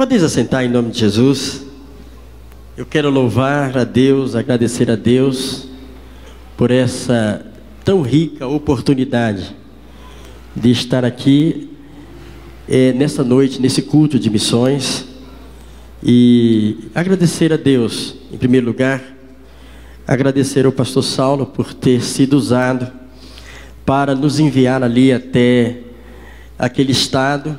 Pode assentar em nome de Jesus. Eu quero louvar a Deus, agradecer a Deus por essa tão rica oportunidade de estar aqui nessa noite, nesse culto de missões, e agradecer a Deus, em primeiro lugar, agradecer ao pastor Saulo por ter sido usado para nos enviar ali até aquele estado.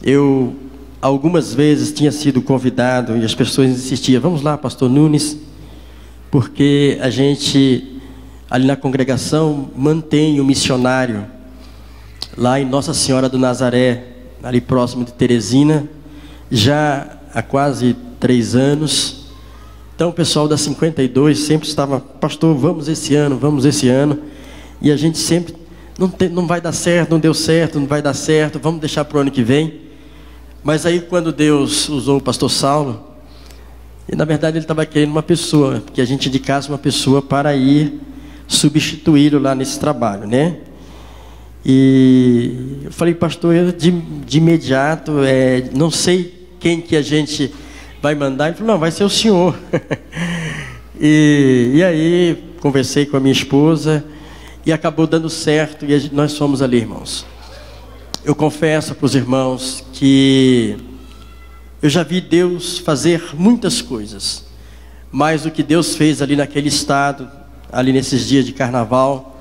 Eu algumas vezes tinha sido convidado e as pessoas insistiam: vamos lá, pastor Nunes, porque a gente ali na congregação mantém o missionário lá em Nossa Senhora do Nazaré, ali próximo de Teresina, já há quase 3 anos. Então o pessoal da 52 sempre estava: pastor, vamos esse ano, e a gente sempre, não vai dar certo, não deu certo, não vai dar certo, vamos deixar para o ano que vem. Mas aí quando Deus usou o pastor Saulo, e na verdade ele estava querendo uma pessoa, que a gente indicasse uma pessoa para ir substituí-lo lá nesse trabalho, né? E eu falei: pastor, eu de imediato, não sei quem que a gente vai mandar. Ele falou: não, vai ser o senhor. e aí conversei com a minha esposa e acabou dando certo, e nós fomos ali, irmãos. Eu confesso para os irmãos que eu já vi Deus fazer muitas coisas, mas o que Deus fez ali naquele estado, ali nesses dias de carnaval,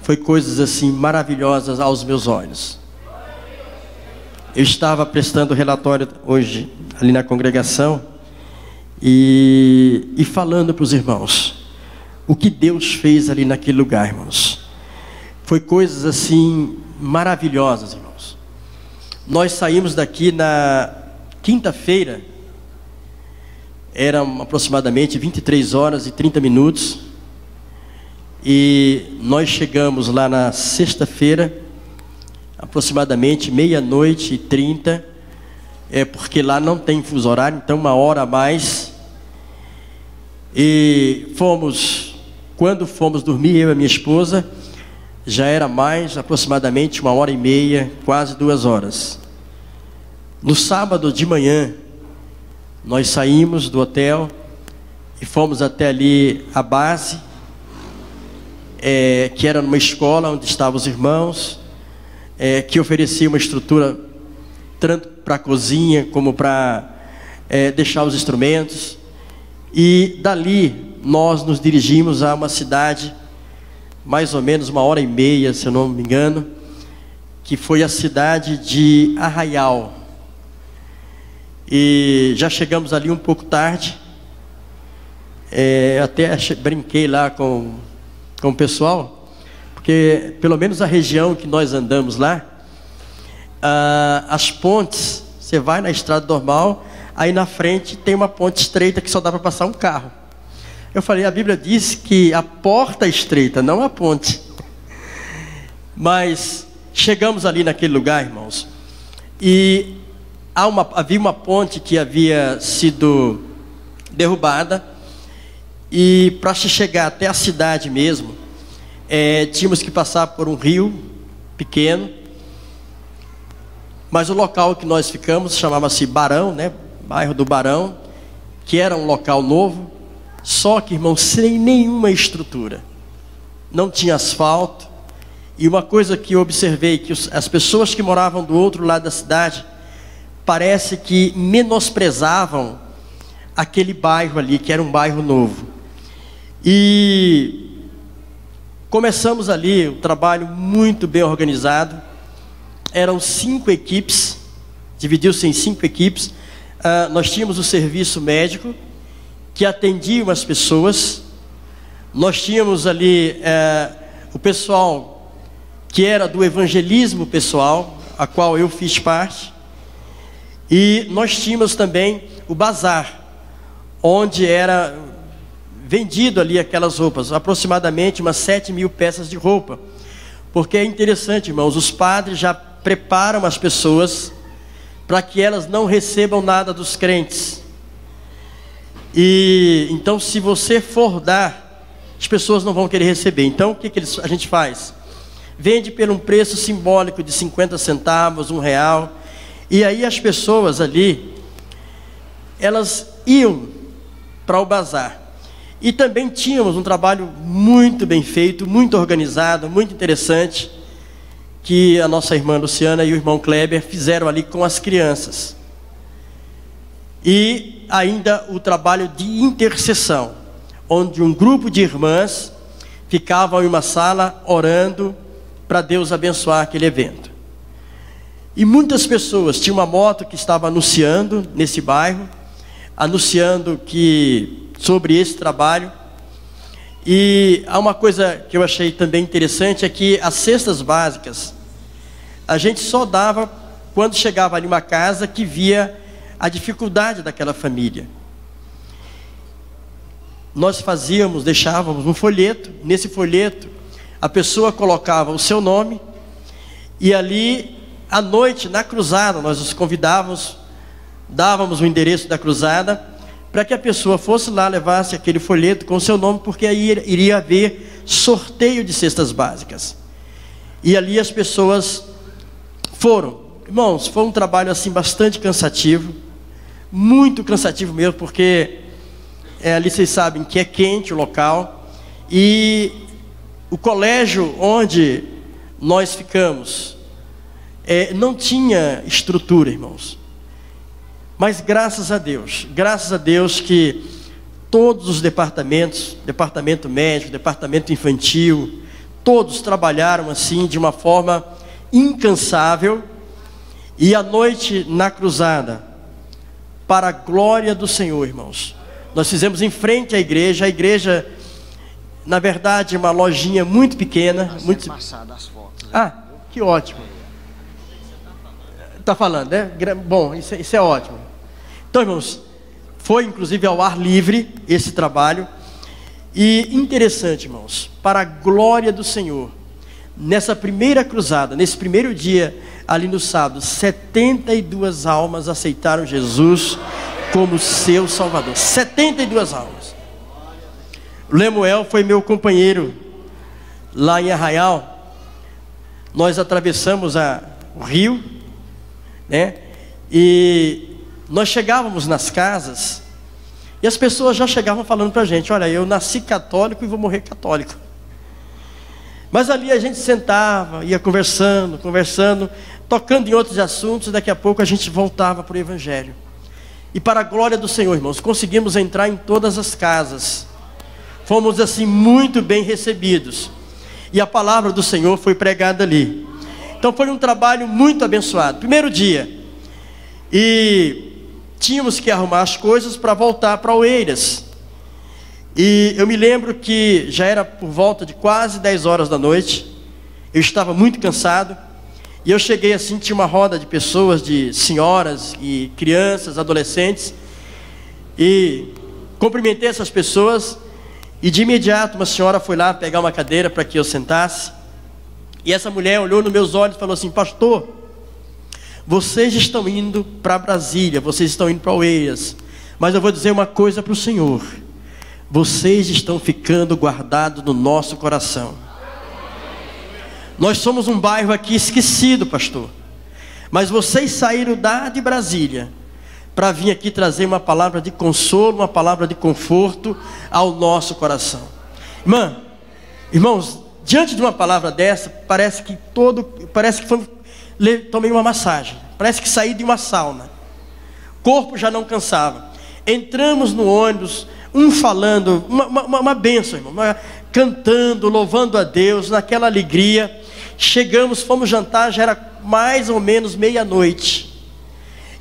foi coisas assim maravilhosas aos meus olhos. Eu estava prestando relatório hoje ali na congregação e falando para os irmãos o que Deus fez ali naquele lugar, irmãos. Foi coisas assim maravilhosas, irmãos. Nós saímos daqui na quinta-feira, eram aproximadamente 23 horas e 30 minutos, e nós chegamos lá na sexta-feira, aproximadamente 00:30, porque lá não tem fuso horário, então 1 hora a mais. E quando fomos dormir, eu e a minha esposa, já era mais aproximadamente 1h30, quase 2 horas. No sábado de manhã, nós saímos do hotel e fomos até ali a base, que era numa escola onde estavam os irmãos, que oferecia uma estrutura tanto para a cozinha como para deixar os instrumentos. E dali nós nos dirigimos a uma cidade, mais ou menos 1h30, se eu não me engano, que foi a cidade de Arraial. E já chegamos ali um pouco tarde, até brinquei lá com o pessoal, porque pelo menos a região que nós andamos lá, as pontes, você vai na estrada normal, aí na frente tem uma ponte estreita que só dá para passar um carro. Eu falei: a Bíblia diz que a porta é estreita, não a ponte. Mas chegamos ali naquele lugar, irmãos, e havia uma ponte que havia sido derrubada, e para chegar até a cidade mesmo, tínhamos que passar por um rio pequeno. Mas o local que nós ficamos chamava-se Barão, né? Bairro do Barão, que era um local novo, só que, irmão, sem nenhuma estrutura, não tinha asfalto. E uma coisa que eu observei, que as pessoas que moravam do outro lado da cidade, parece que menosprezavam aquele bairro ali, que era um bairro novo. E começamos ali um trabalho muito bem organizado. Eram 5 equipes, dividiu-se em 5 equipes. Nós tínhamos o serviço médico, que atendia as pessoas. Nós tínhamos ali o pessoal que era do evangelismo pessoal, a qual eu fiz parte. E nós tínhamos também o bazar, onde era vendido ali aquelas roupas, aproximadamente umas 7.000 peças de roupa. Porque é interessante, irmãos, os padres já preparam as pessoas para que elas não recebam nada dos crentes. E então, se você for dar, as pessoas não vão querer receber. Então, o que a gente faz? Vende por um preço simbólico de 50 centavos, R$1. E aí as pessoas ali, elas iam para o bazar. E também tínhamos um trabalho muito bem feito, muito organizado, muito interessante, que a nossa irmã Luciana e o irmão Kleber fizeram ali com as crianças. E ainda o trabalho de intercessão, onde um grupo de irmãs ficavam em uma sala orando para Deus abençoar aquele evento. E muitas pessoas, tinha uma moto que estava anunciando nesse bairro, anunciando sobre esse trabalho. E há uma coisa que eu achei também interessante, é que as cestas básicas a gente só dava quando chegava ali uma casa que via a dificuldade daquela família. Nós deixávamos um folheto. Nesse folheto a pessoa colocava o seu nome, e ali à noite na cruzada nós os convidávamos, dávamos o endereço da cruzada para que a pessoa fosse lá, levasse aquele folheto com o seu nome, porque aí iria haver sorteio de cestas básicas. E ali as pessoas foram. Irmãos, foi um trabalho assim bastante cansativo, muito cansativo mesmo, porque ali vocês sabem que é quente o local, e o colégio onde nós ficamos não tinha estrutura, irmãos. Mas graças a Deus que todos os departamentos, departamento médico, departamento infantil, todos trabalharam assim de uma forma incansável. E à noite na cruzada, para a glória do Senhor, irmãos, nós fizemos em frente à igreja. A igreja, na verdade, é uma lojinha muito pequena. Muito... Ah, que ótimo. Está falando, né? Bom, isso é ótimo. Então, irmãos, foi inclusive ao ar livre esse trabalho. E interessante, irmãos, para a glória do Senhor, nessa primeira cruzada, nesse primeiro dia, ali no sábado, 72 almas aceitaram Jesus como seu Salvador. 72 almas. O Lemuel foi meu companheiro lá em Arraial. Nós atravessamos o rio, né? E nós chegávamos nas casas e as pessoas já chegavam falando para a gente: olha, eu nasci católico e vou morrer católico. Mas ali a gente sentava, ia conversando, tocando em outros assuntos, e daqui a pouco a gente voltava para o Evangelho. E para a glória do Senhor, irmãos, conseguimos entrar em todas as casas. Fomos assim muito bem recebidos. E a palavra do Senhor foi pregada ali. Então foi um trabalho muito abençoado. Primeiro dia. E tínhamos que arrumar as coisas para voltar para Oeiras. E eu me lembro que já era por volta de quase 10 horas da noite. Eu estava muito cansado. E eu cheguei assim, tinha uma roda de pessoas, de senhoras e crianças, adolescentes. E cumprimentei essas pessoas. E de imediato uma senhora foi lá pegar uma cadeira para que eu sentasse. E essa mulher olhou nos meus olhos e falou assim: pastor, vocês estão indo para Brasília, vocês estão indo para Oeiras, mas eu vou dizer uma coisa para o senhor: vocês estão ficando guardados no nosso coração. Nós somos um bairro aqui esquecido, pastor, mas vocês saíram de Brasília para vir aqui trazer uma palavra de consolo, uma palavra de conforto ao nosso coração. Irmãos, diante de uma palavra dessa, parece que tomei uma massagem, parece que saí de uma sauna. O corpo já não cansava. Entramos no ônibus, falando, uma bênção, irmão, cantando, louvando a Deus, naquela alegria. Chegamos, fomos jantar, já era mais ou menos meia-noite.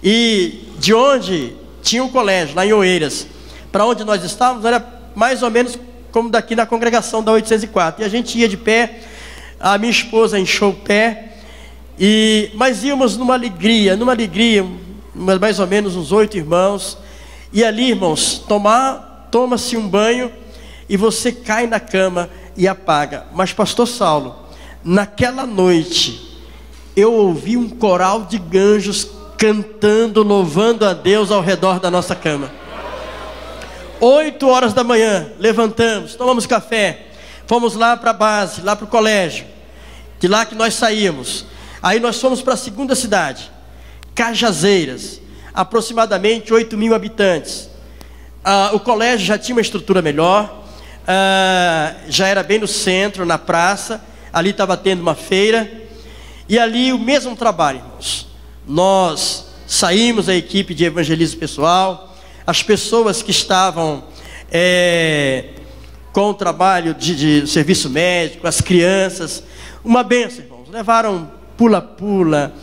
E de onde tinha um colégio, lá em Oeiras, para onde nós estávamos, era mais ou menos como daqui na congregação da 804. E a gente ia de pé, a minha esposa encheu o pé, mas íamos numa alegria, mais ou menos uns 8 irmãos. E ali, irmãos, toma-se um banho e você cai na cama e apaga. Mas pastor Saulo, naquela noite, eu ouvi um coral de anjos cantando, louvando a Deus ao redor da nossa cama. 8 horas da manhã, levantamos, tomamos café, fomos lá para a base, lá para o colégio, de lá que nós saímos. Aí nós fomos para a segunda cidade, Cajazeiras. aproximadamente 8.000 habitantes. O colégio já tinha uma estrutura melhor, já era bem no centro, na praça, ali estava tendo uma feira, e ali o mesmo trabalho, irmãos. Nós saímos, a equipe de evangelismo pessoal, as pessoas que estavam com o trabalho de serviço médico, as crianças, uma bênção, irmãos. Levaram pula-pula,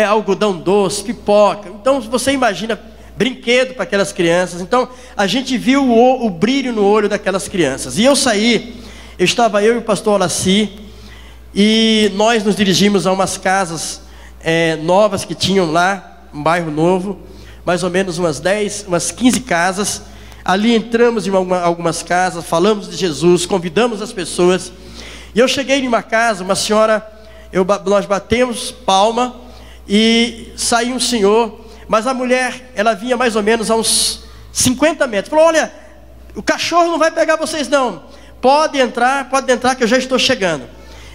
algodão doce, pipoca. Então você imagina, brinquedo para aquelas crianças. Então a gente viu o brilho no olho daquelas crianças. E eu saí, estava eu e o pastor Olaci, e nós nos dirigimos a umas casas novas que tinham lá, um bairro novo, mais ou menos umas 15 casas. Ali entramos em algumas casas, falamos de Jesus, convidamos as pessoas. E eu cheguei em uma casa, uma senhora, nós batemos palma e saiu um senhor, mas a mulher, ela vinha mais ou menos a uns 50 metros. Falou: olha, o cachorro não vai pegar vocês não, pode entrar que eu já estou chegando.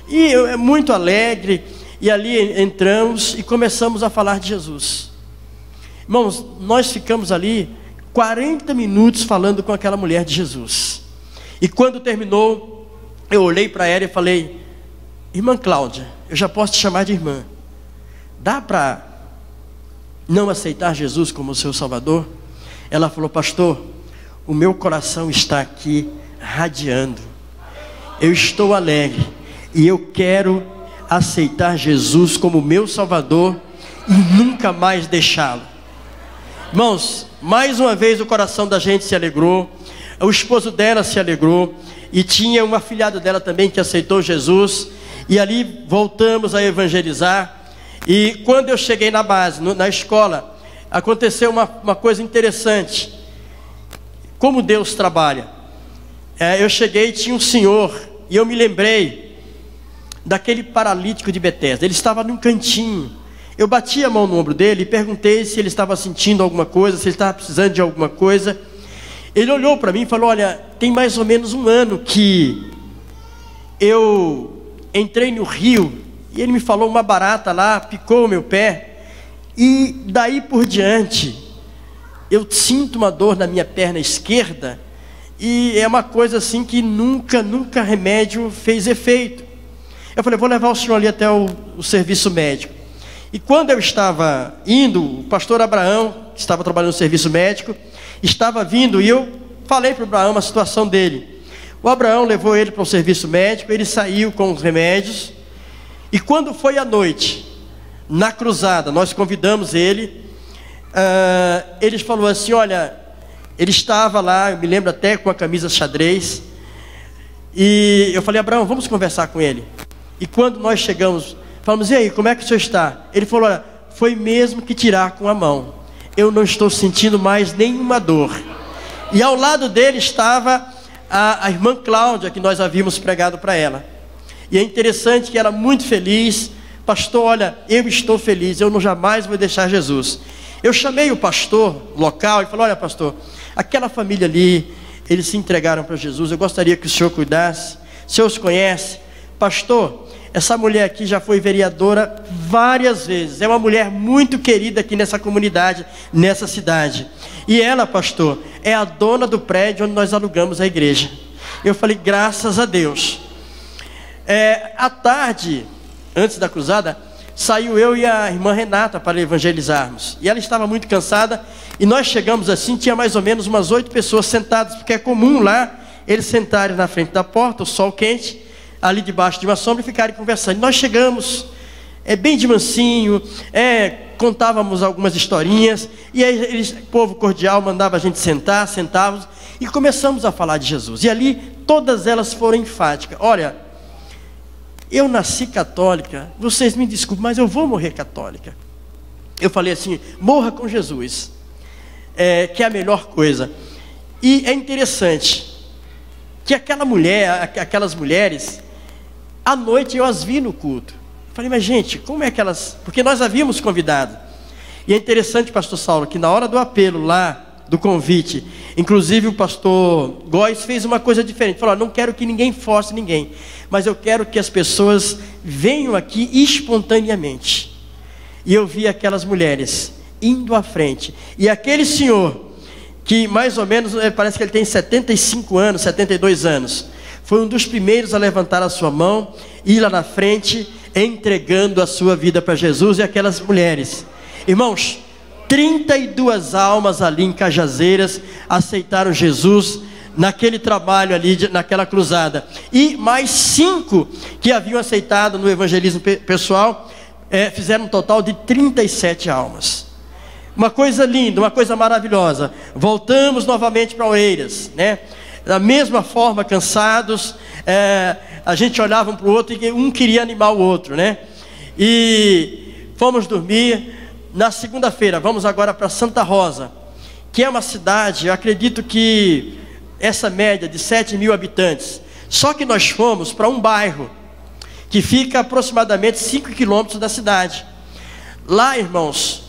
E eu, muito alegre, e ali entramos e começamos a falar de Jesus. Irmãos, nós ficamos ali 40 minutos falando com aquela mulher de Jesus. E quando terminou, eu olhei para ela e falei: irmã Cláudia, eu já posso te chamar de irmã, dá para não aceitar Jesus como seu Salvador? Ela falou: pastor, o meu coração está aqui radiando, eu estou alegre, e eu quero aceitar Jesus como meu Salvador e nunca mais deixá-lo. Irmãos, mais uma vez o coração da gente se alegrou, o esposo dela se alegrou, e tinha um afilhado dela também que aceitou Jesus, e ali voltamos a evangelizar. E quando eu cheguei na base, na escola, aconteceu uma coisa interessante. Como Deus trabalha. Eu cheguei e tinha um senhor, e eu me lembrei daquele paralítico de Betesda. Ele estava num cantinho. Eu bati a mão no ombro dele e perguntei se ele estava sentindo alguma coisa, se ele estava precisando de alguma coisa. Ele olhou para mim e falou: olha, tem mais ou menos um ano que eu entrei no rio, e ele me falou uma barata lá, picou o meu pé, e daí por diante, eu sinto uma dor na minha perna esquerda, e é uma coisa assim que nunca remédio fez efeito. Eu falei: vou levar o senhor ali até o serviço médico. E quando eu estava indo, o pastor Abraão, que estava trabalhando no serviço médico, estava vindo, e eu falei para o Abraão a situação dele. O Abraão levou ele para o serviço médico, ele saiu com os remédios, e quando foi à noite, na cruzada, nós convidamos ele, ele falou assim: olha, ele estava lá, eu me lembro até com a camisa xadrez, e eu falei: Abraão, vamos conversar com ele. E quando nós chegamos, falamos: e aí, como é que o senhor está? Ele falou: olha, foi mesmo que tirar com a mão, eu não estou sentindo mais nenhuma dor. E ao lado dele estava a irmã Cláudia, que nós havíamos pregado para ela. E é interessante que ela muito feliz: pastor, olha, eu estou feliz, eu jamais vou deixar Jesus. Eu chamei o pastor local e falei: olha, pastor, aquela família ali, eles se entregaram para Jesus, eu gostaria que o senhor cuidasse, o senhor os conhece? Pastor, essa mulher aqui já foi vereadora várias vezes, é uma mulher muito querida aqui nessa comunidade, nessa cidade. E ela, pastor, é a dona do prédio onde nós alugamos a igreja. Eu falei: graças a Deus. À tarde, antes da cruzada, saiu eu e a irmã Renata para evangelizarmos. E ela estava muito cansada, e nós chegamos assim, tinha mais ou menos umas 8 pessoas sentadas, porque é comum lá, eles sentarem na frente da porta, o sol quente, ali debaixo de uma sombra, e ficarem conversando. E nós chegamos, bem de mansinho, contávamos algumas historinhas, e aí o povo cordial mandava a gente sentar, sentávamos, e começamos a falar de Jesus. E ali, todas elas foram enfáticas: olha, eu nasci católica, vocês me desculpem, mas eu vou morrer católica. Eu falei assim: morra com Jesus, que é a melhor coisa. E é interessante que aquelas mulheres, à noite eu as vi no culto. Eu falei: mas gente, como é que elas... Porque nós havíamos convidado. E é interessante, pastor Saulo, que na hora do apelo lá, do convite, inclusive o pastor Góes fez uma coisa diferente. Falou: não quero que ninguém force ninguém, mas eu quero que as pessoas venham aqui espontaneamente. E eu vi aquelas mulheres indo à frente. E aquele senhor, que mais ou menos, parece que ele tem 75 anos, 72 anos, foi um dos primeiros a levantar a sua mão, ir lá na frente, entregando a sua vida para Jesus. E aquelas mulheres, irmãos, 32 almas ali em Cajazeiras aceitaram Jesus naquele trabalho ali, naquela cruzada. E mais 5 que haviam aceitado no evangelismo pessoal, fizeram um total de 37 almas. Uma coisa linda, uma coisa maravilhosa. Voltamos novamente para Oeiras, né? Da mesma forma, cansados, a gente olhava um para o outro e um queria animar o outro, né? E fomos dormir. Na segunda-feira, vamos agora para Santa Rosa, que é uma cidade, eu acredito que essa média de 7 mil habitantes. Só que nós fomos para um bairro que fica aproximadamente 5 quilômetros da cidade. Lá, irmãos,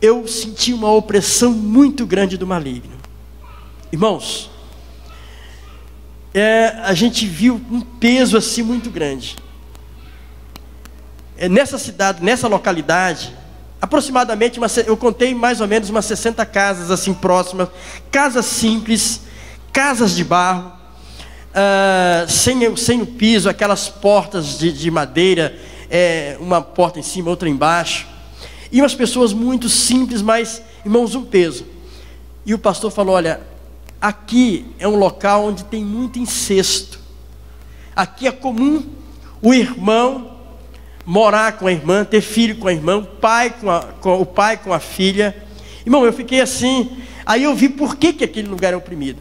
eu senti uma opressão muito grande do maligno. Irmãos, a gente viu um peso assim muito grande. Nessa cidade, nessa localidade, aproximadamente, eu contei mais ou menos umas 60 casas assim próximas, casas simples, casas de barro, sem o piso, aquelas portas de madeira, uma porta em cima, outra embaixo, e umas pessoas muito simples, mas, irmãos, um peso. E o pastor falou: olha, aqui é um local onde tem muito incesto, aqui é comum o irmão morar com a irmã, ter filho com a irmã, o pai com a filha. Irmão, eu fiquei assim. Aí eu vi por que aquele lugar é oprimido.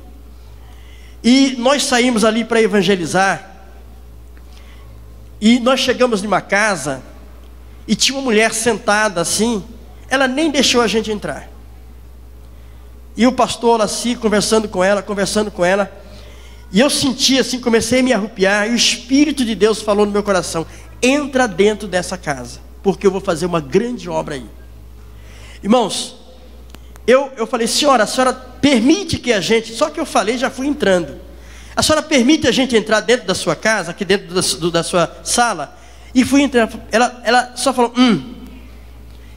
E nós saímos ali para evangelizar. E nós chegamos numa casa e tinha uma mulher sentada assim. Ela nem deixou a gente entrar. E o pastor assim, conversando com ela. E eu senti assim, comecei a me arrupiar. E o Espírito de Deus falou no meu coração: entra dentro dessa casa, porque eu vou fazer uma grande obra aí. Irmãos, eu falei: senhora, a senhora permite que a gente... Só que eu falei, já fui entrando. A senhora permite a gente entrar dentro da sua casa, aqui dentro da sua sala? E fui entrar. Ela só falou: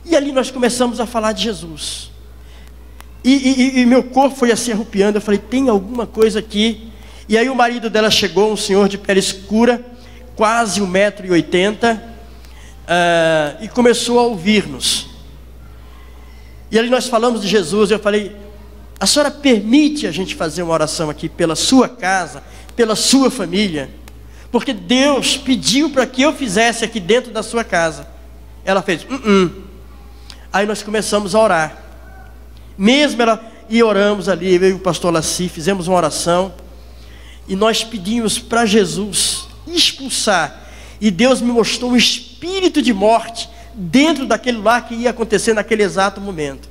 E ali nós começamos a falar de Jesus. E meu corpo foi assim arrupiando. Eu falei: tem alguma coisa aqui. E aí o marido dela chegou, um senhor de pele escura, quase 1,80 m, e começou a ouvir-nos. E ali nós falamos de Jesus. Eu falei: a senhora permite a gente fazer uma oração aqui pela sua casa, pela sua família? Porque Deus pediu para que eu fizesse aqui dentro da sua casa. Ela fez: Aí nós começamos a orar. E oramos ali, eu e o pastor Laci, fizemos uma oração. E nós pedimos para Jesus expulsar. E Deus me mostrou um espírito de morte dentro daquele lar que ia acontecer naquele exato momento.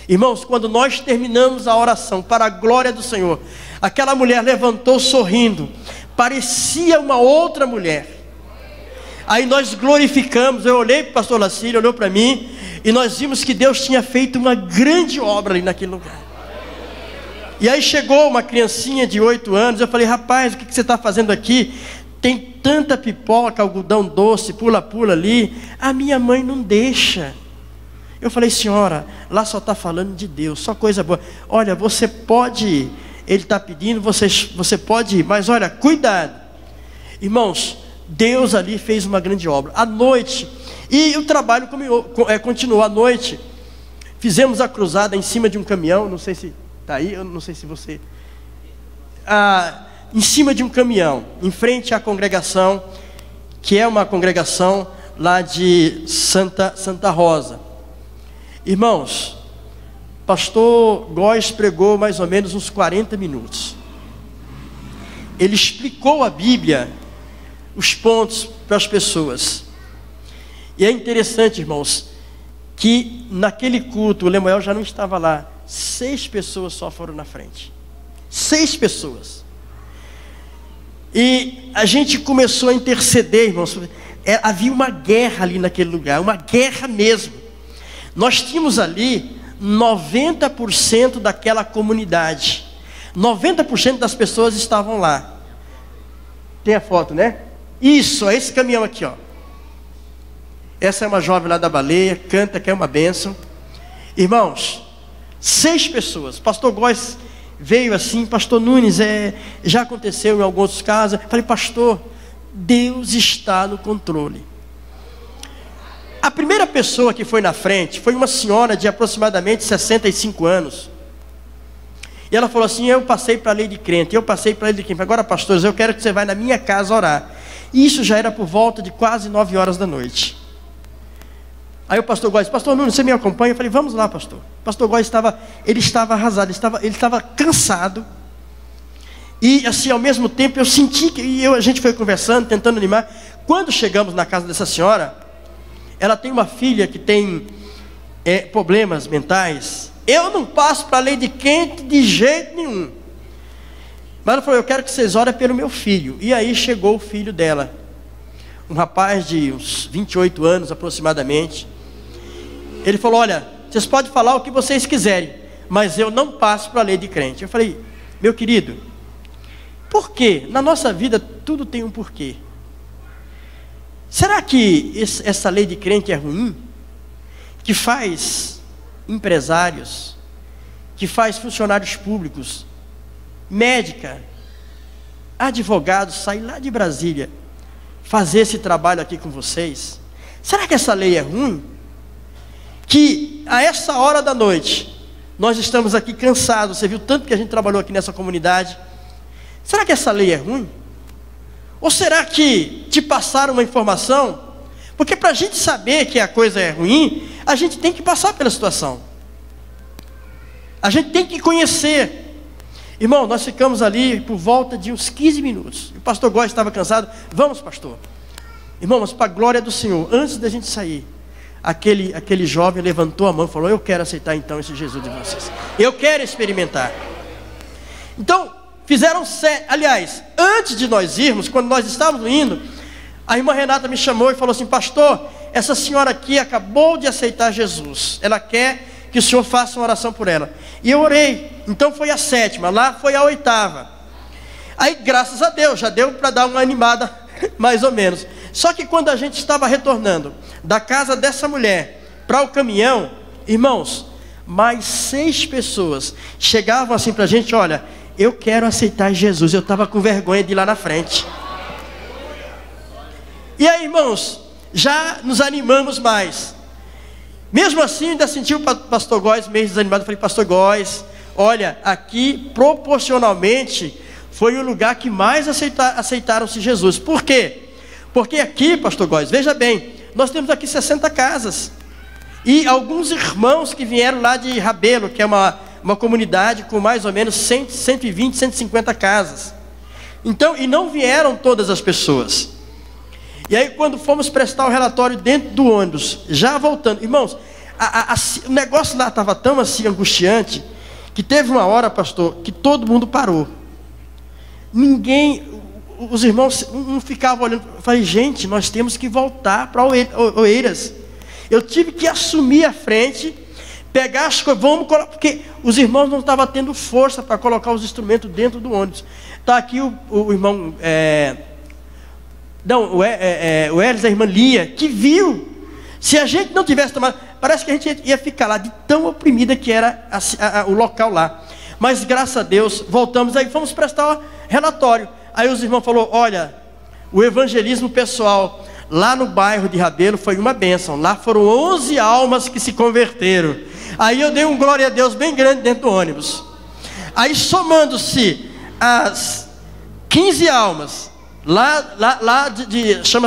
Irmãos, quando nós terminamos a oração para a glória do Senhor, aquela mulher levantou sorrindo, parecia uma outra mulher. Aí nós glorificamos. Eu olhei para o pastor Laci, ele olhou para mim, e nós vimos que Deus tinha feito uma grande obra ali naquele lugar. E aí chegou uma criancinha de 8 anos. Eu falei: rapaz, o que você está fazendo aqui? Tem tanta pipoca, algodão doce, pula-pula ali. A minha mãe não deixa. Eu falei: senhora, lá só está falando de Deus, só coisa boa. Olha, você pode ir. Ele está pedindo, você pode ir, mas olha, cuidado. Irmãos, Deus ali fez uma grande obra. À noite, e o trabalho continuou à noite. Fizemos a cruzada em cima de um caminhão. Não sei se está aí, eu não sei se você... em cima de um caminhão, em frente à congregação, que é uma congregação lá de Santa Rosa. Irmãos, pastor Góes pregou mais ou menos uns 40 minutos. Ele explicou a Bíblia, os pontos para as pessoas. E é interessante, irmãos, que naquele culto, o Lemuel já não estava lá. 6 pessoas só foram na frente. 6 pessoas. E a gente começou a interceder, irmãos. Havia uma guerra ali naquele lugar, uma guerra mesmo. Nós tínhamos ali 90% daquela comunidade. 90% das pessoas estavam lá. Tem a foto, né? Isso, é esse caminhão aqui, ó. Essa é uma jovem lá da Baleia, canta que é uma bênção. Irmãos, 6 pessoas. Pastor Góes veio assim, pastor Nunes, já aconteceu em alguns casos. Falei, pastor, Deus está no controle. A primeira pessoa que foi na frente foi uma senhora de aproximadamente 65 anos. E ela falou assim, eu passei para a lei de crente, agora pastores, eu quero que você vá na minha casa orar. E isso já era por volta de quase 9 horas da noite. Aí o pastor Góes, pastor Nunes, você me acompanha? Eu falei, vamos lá, pastor. O pastor Góes estava arrasado, ele estava cansado. E assim, ao mesmo tempo, eu senti que a gente foi conversando, tentando animar. Quando chegamos na casa dessa senhora, ela tem uma filha que tem problemas mentais. Eu não passo para a lei de crente de jeito nenhum. Mas ela falou, eu quero que vocês orem pelo meu filho. E aí chegou o filho dela, um rapaz de uns 28 anos aproximadamente. Ele falou, olha, vocês podem falar o que vocês quiserem, mas eu não passo para a lei de crente. Eu falei, meu querido, por quê? Na nossa vida tudo tem um porquê. Será que essa lei de crente é ruim? Que faz empresários, que faz funcionários públicos, médica, advogados, sair lá de Brasília, fazer esse trabalho aqui com vocês? Será que essa lei é ruim? Que a essa hora da noite, nós estamos aqui cansados, você viu tanto que a gente trabalhou aqui nessa comunidade. Será que essa lei é ruim? Ou será que te passaram uma informação? Porque para a gente saber que a coisa é ruim, a gente tem que passar pela situação. A gente tem que conhecer. Irmão, nós ficamos ali por volta de uns 15 minutos. O pastor Góes estava cansado. Vamos, pastor. Irmão, mas para a glória do Senhor, antes da gente sair, aquele jovem levantou a mão e falou, eu quero aceitar então esse Jesus de vocês. Eu quero experimentar. Então, fizeram 7. Aliás, antes de nós irmos, quando nós estávamos indo, a irmã Renata me chamou e falou assim, pastor, essa senhora aqui acabou de aceitar Jesus. Ela quer que o senhor faça uma oração por ela. E eu orei. Então foi a 7ª, lá foi a 8ª. Aí, graças a Deus, já deu para dar uma animada, mais ou menos. Só que quando a gente estava retornando da casa dessa mulher para o caminhão, irmãos, mais 6 pessoas chegavam assim para a gente, olha, eu quero aceitar Jesus. Eu estava com vergonha de ir lá na frente. E aí, irmãos, já nos animamos mais. Mesmo assim, ainda senti o pastor Góes meio desanimado. Eu falei, pastor Góes, olha, aqui proporcionalmente foi o lugar que mais aceitaram-se Jesus. Por quê? Porque aqui, pastor Góes, veja bem, nós temos aqui 60 casas. E alguns irmãos que vieram lá de Rabelo, que é uma comunidade com mais ou menos 120, 150 casas. Então, e não vieram todas as pessoas. E aí quando fomos prestar o relatório dentro do ônibus, já voltando, irmãos, o negócio lá estava tão assim angustiante, que teve uma hora, pastor, que todo mundo parou. Os irmãos não ficavam olhando. Eu falei, gente, nós temos que voltar para Oeiras. Eu tive que assumir a frente, pegar as coisas, vamos colocar, porque os irmãos não estavam tendo força para colocar os instrumentos dentro do ônibus. Está aqui o irmão... o Elis, a irmã Lia, que viu. Se a gente não tivesse tomado, parece que a gente ia ficar lá, de tão oprimida que era o local lá. Mas graças a Deus, voltamos aí, fomos prestar relatório. Aí os irmãos falaram, olha, o evangelismo pessoal lá no bairro de Rabelo foi uma bênção. Lá foram 11 almas que se converteram. Aí eu dei um glória a Deus bem grande dentro do ônibus. Aí somando-se as 15 almas,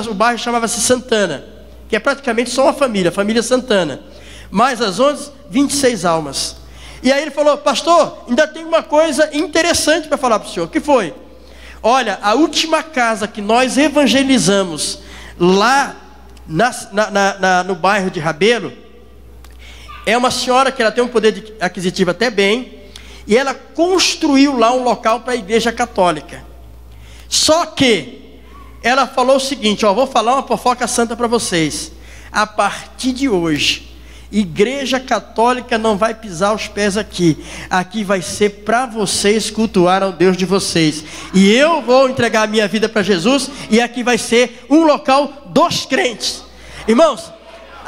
o bairro chamava-se Santana, que é praticamente só uma família, a família Santana, mais as 11, 26 almas. E aí ele falou, pastor, ainda tem uma coisa interessante para falar para o senhor. O que foi? Olha, a última casa que nós evangelizamos lá no bairro de Rabelo, é uma senhora que ela tem um poder aquisitivo até bem, e ela construiu lá um local para a igreja católica. Só que ela falou o seguinte, vou falar uma fofoca santa para vocês. A partir de hoje, igreja católica não vai pisar os pés aqui. Aqui vai ser para vocês cultuar ao Deus de vocês. E eu vou entregar a minha vida para Jesus, e aqui vai ser um local dos crentes. Irmãos,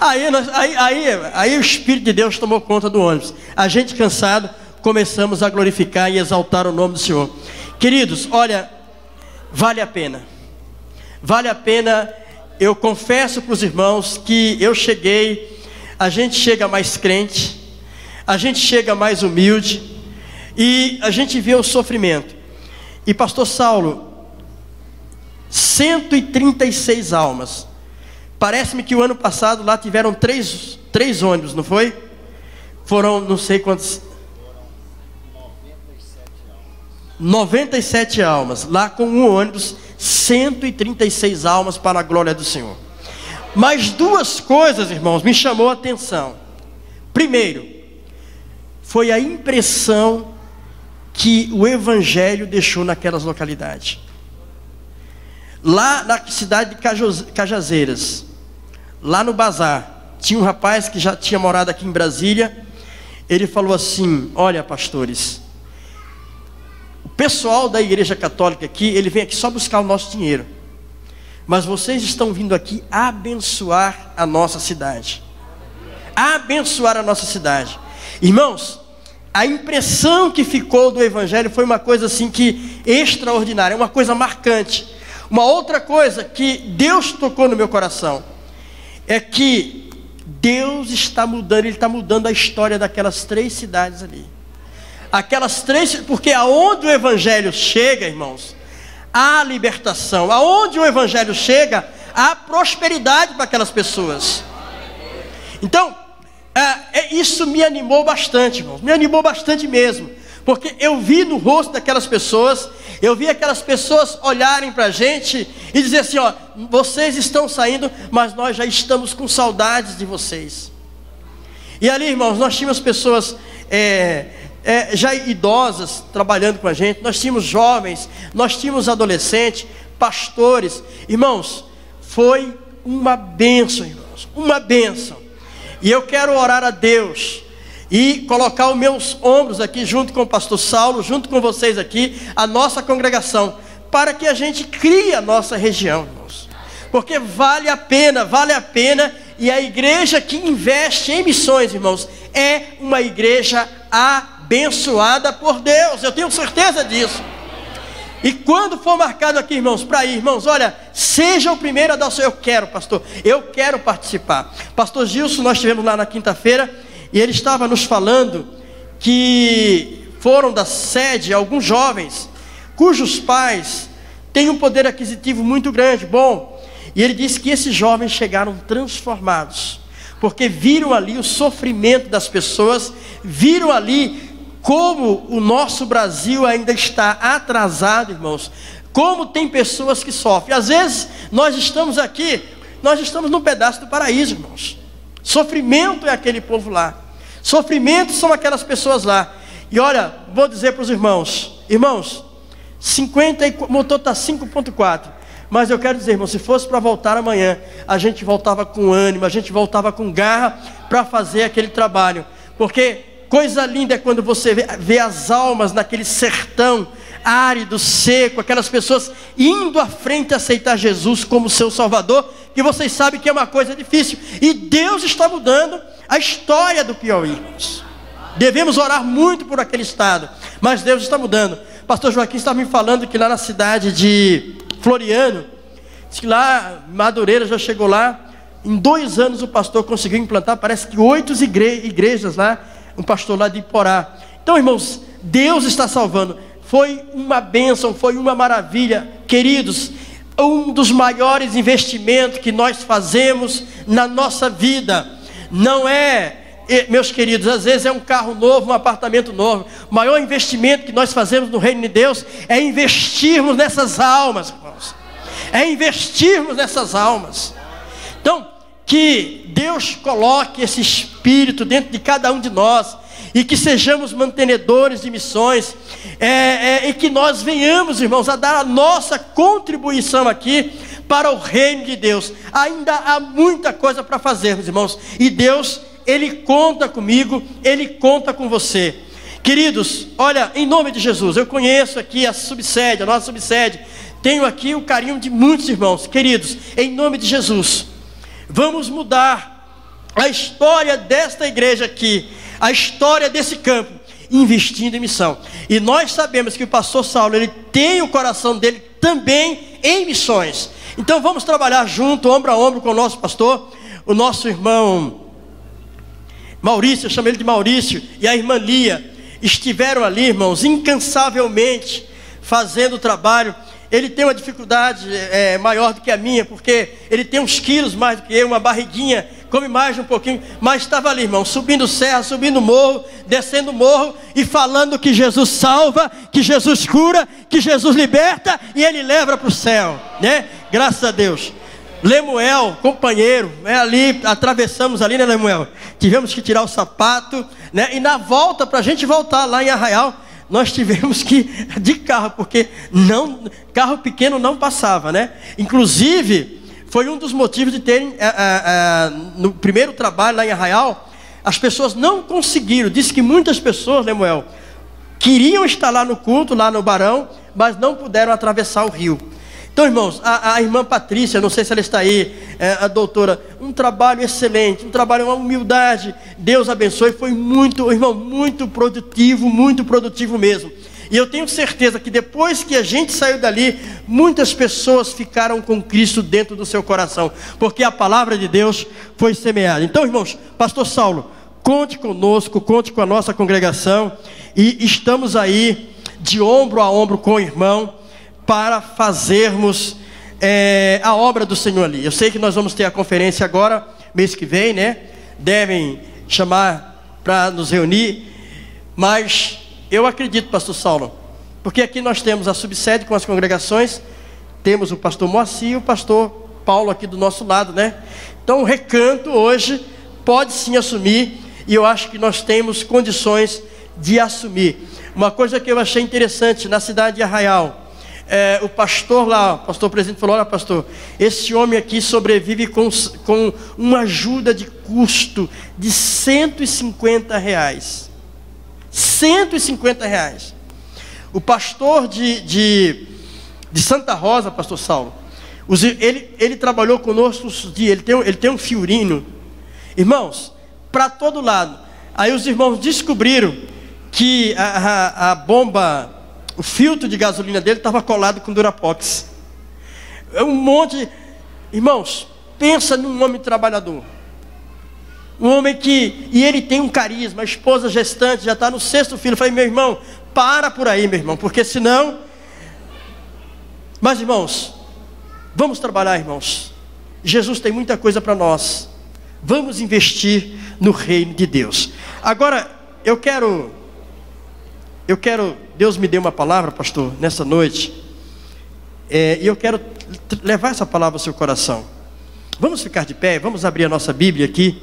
Aí o Espírito de Deus tomou conta do ônibus. A gente cansado, começamos a glorificar e exaltar o nome do Senhor. Queridos, olha, vale a pena. Vale a pena. Eu confesso para os irmãos que a gente chega mais crente, a gente chega mais humilde e a gente vê o sofrimento. E pastor Saulo, 136 almas. Parece-me que o ano passado lá tiveram três ônibus, não foi? Foram não sei quantos. 97 almas. Lá com um ônibus, 136 almas para a glória do Senhor. Mas duas coisas, irmãos, me chamou a atenção. Primeiro, foi a impressão que o Evangelho deixou naquelas localidades. Lá na cidade de Cajazeiras, lá no bazar, tinha um rapaz que já tinha morado aqui em Brasília. Ele falou assim: olha, pastores, o pessoal da igreja católica aqui, ele vem aqui só buscar o nosso dinheiro, mas vocês estão vindo aqui abençoar a nossa cidade. Abençoar a nossa cidade. Irmãos, a impressão que ficou do Evangelho foi uma coisa assim que extraordinária, uma coisa marcante. Uma outra coisa que Deus tocou no meu coração é que Deus está mudando, Ele está mudando a história daquelas 3 cidades ali. Aquelas 3, porque aonde o Evangelho chega, irmãos, há libertação. Aonde o Evangelho chega, há prosperidade para aquelas pessoas. Então, isso me animou bastante, irmãos, me animou bastante mesmo. Porque eu vi no rosto daquelas pessoas, eu vi aquelas pessoas olharem para a gente e dizer assim: ó, vocês estão saindo, mas nós já estamos com saudades de vocês. E ali, irmãos, nós tínhamos pessoas já idosas trabalhando com a gente, nós tínhamos jovens, nós tínhamos adolescentes, pastores. Irmãos, foi uma bênção, irmãos, uma bênção. E eu quero orar a Deus e colocar os meus ombros aqui, junto com o pastor Saulo, junto com vocês aqui, a nossa congregação, para que a gente crie a nossa região, irmãos. Porque vale a pena, e a igreja que investe em missões, irmãos, é uma igreja abençoada por Deus, eu tenho certeza disso. E quando for marcado aqui, irmãos, para ir, irmãos, olha, seja o primeiro a dar o seu: eu quero, pastor, eu quero participar. Pastor Gilson, nós estivemos lá na quinta-feira, e ele estava nos falando que foram da sede alguns jovens, cujos pais têm um poder aquisitivo muito grande, bom. E ele disse que esses jovens chegaram transformados, porque viram ali o sofrimento das pessoas, viram ali como o nosso Brasil ainda está atrasado, irmãos, como tem pessoas que sofrem. Às vezes nós estamos aqui, nós estamos num pedaço do paraíso, irmãos. Sofrimento é aquele povo lá, sofrimento são aquelas pessoas lá. E olha, vou dizer para os irmãos, 50, o motor está 5.4, mas eu quero dizer, irmão, se fosse para voltar amanhã, a gente voltava com ânimo, a gente voltava com garra para fazer aquele trabalho. Porque coisa linda é quando você vê as almas naquele sertão árido, seco, aquelas pessoas indo à frente a aceitar Jesus como seu Salvador, que vocês sabem que é uma coisa difícil, e Deus está mudando a história do Piauí, irmãos. Devemos orar muito por aquele estado, mas Deus está mudando. Pastor Joaquim estava me falando que lá na cidade de Floriano, que lá Madureira já chegou lá, em 2 anos o pastor conseguiu implantar, parece que 8 igrejas lá, um pastor lá de Iporá. Então, irmãos, Deus está salvando. Foi uma bênção, foi uma maravilha, queridos. Um dos maiores investimentos que nós fazemos na nossa vida, não é, meus queridos, às vezes é um carro novo, um apartamento novo. O maior investimento que nós fazemos no reino de Deus é investirmos nessas almas, irmãos. É investirmos nessas almas. Então, que Deus coloque esse espírito dentro de cada um de nós, e que sejamos mantenedores de missões, e que nós venhamos, irmãos, a dar a nossa contribuição aqui para o reino de Deus. Ainda há muita coisa para fazermos, irmãos, e Deus, Ele conta comigo, Ele conta com você. Queridos, olha, em nome de Jesus, eu conheço aqui a nossa subsede, tenho aqui o carinho de muitos irmãos. Queridos, em nome de Jesus, vamos mudar a história desta igreja aqui, a história desse campo, investindo em missão. E nós sabemos que o pastor Saulo, ele tem o coração dele também em missões. Então vamos trabalhar junto, ombro a ombro com o nosso pastor, o nosso irmão Maurício, eu chamo ele de Maurício, e a irmã Lia, estiveram ali, irmãos, incansavelmente fazendo o trabalho. Ele tem uma dificuldade maior do que a minha, porque ele tem uns quilos mais do que eu, uma barriguinha, come mais um pouquinho, mas estava ali, irmão, subindo serra, subindo morro, descendo morro, e falando que Jesus salva, que Jesus cura, que Jesus liberta, e ele leva para o céu, né? Graças a Deus. Lemuel, companheiro, ali, atravessamos ali, né, Lemuel? Tivemos que tirar o sapato, né? E na volta, para a gente voltar lá em Arraial, nós tivemos que ir de carro, porque carro pequeno não passava, né? Inclusive, foi um dos motivos de terem, no primeiro trabalho lá em Arraial, as pessoas não conseguiram. Disse que muitas pessoas, Lemuel, queriam estar lá no culto, lá no Barão, mas não puderam atravessar o rio. Então, irmãos, a irmã Patrícia, não sei se ela está aí, a doutora, um trabalho excelente, um trabalho, uma humildade, Deus abençoe, foi muito, irmão, muito produtivo mesmo. E eu tenho certeza que depois que a gente saiu dali, muitas pessoas ficaram com Cristo dentro do seu coração, porque a palavra de Deus foi semeada. Então, irmãos, pastor Saulo, conte conosco, conte com a nossa congregação, e estamos aí de ombro a ombro com o irmão, para fazermos a obra do Senhor ali. Eu sei que nós vamos ter a conferência agora, mês que vem, né? Devem chamar para nos reunir, mas eu acredito, pastor Saulo, porque aqui nós temos a subsede com as congregações, temos o pastor Moacir e o pastor Paulo aqui do nosso lado, né? Então o recanto hoje pode sim assumir, e eu acho que nós temos condições de assumir. Uma coisa que eu achei interessante na cidade de Arraial, o pastor lá, o pastor presidente falou: olha, pastor, esse homem aqui sobrevive com uma ajuda de custo de R$150. R$150. O pastor de Santa Rosa, pastor Saulo, ele trabalhou conosco uns dias, ele tem um Fiorino, irmãos, para todo lado. Aí os irmãos descobriram que a bomba, o filtro de gasolina dele estava colado com Durapox. É um monte. Irmãos, pensa num homem trabalhador. Um homem que... E ele tem um carisma. A esposa gestante já está no 6º filho. Eu falei: meu irmão, para por aí, meu irmão, porque senão... Mas, irmãos, vamos trabalhar, irmãos. Jesus tem muita coisa para nós. Vamos investir no reino de Deus. Agora, eu quero... Deus me deu uma palavra, pastor, nessa noite, e eu quero levar essa palavra ao seu coração. Vamos ficar de pé, vamos abrir a nossa Bíblia aqui,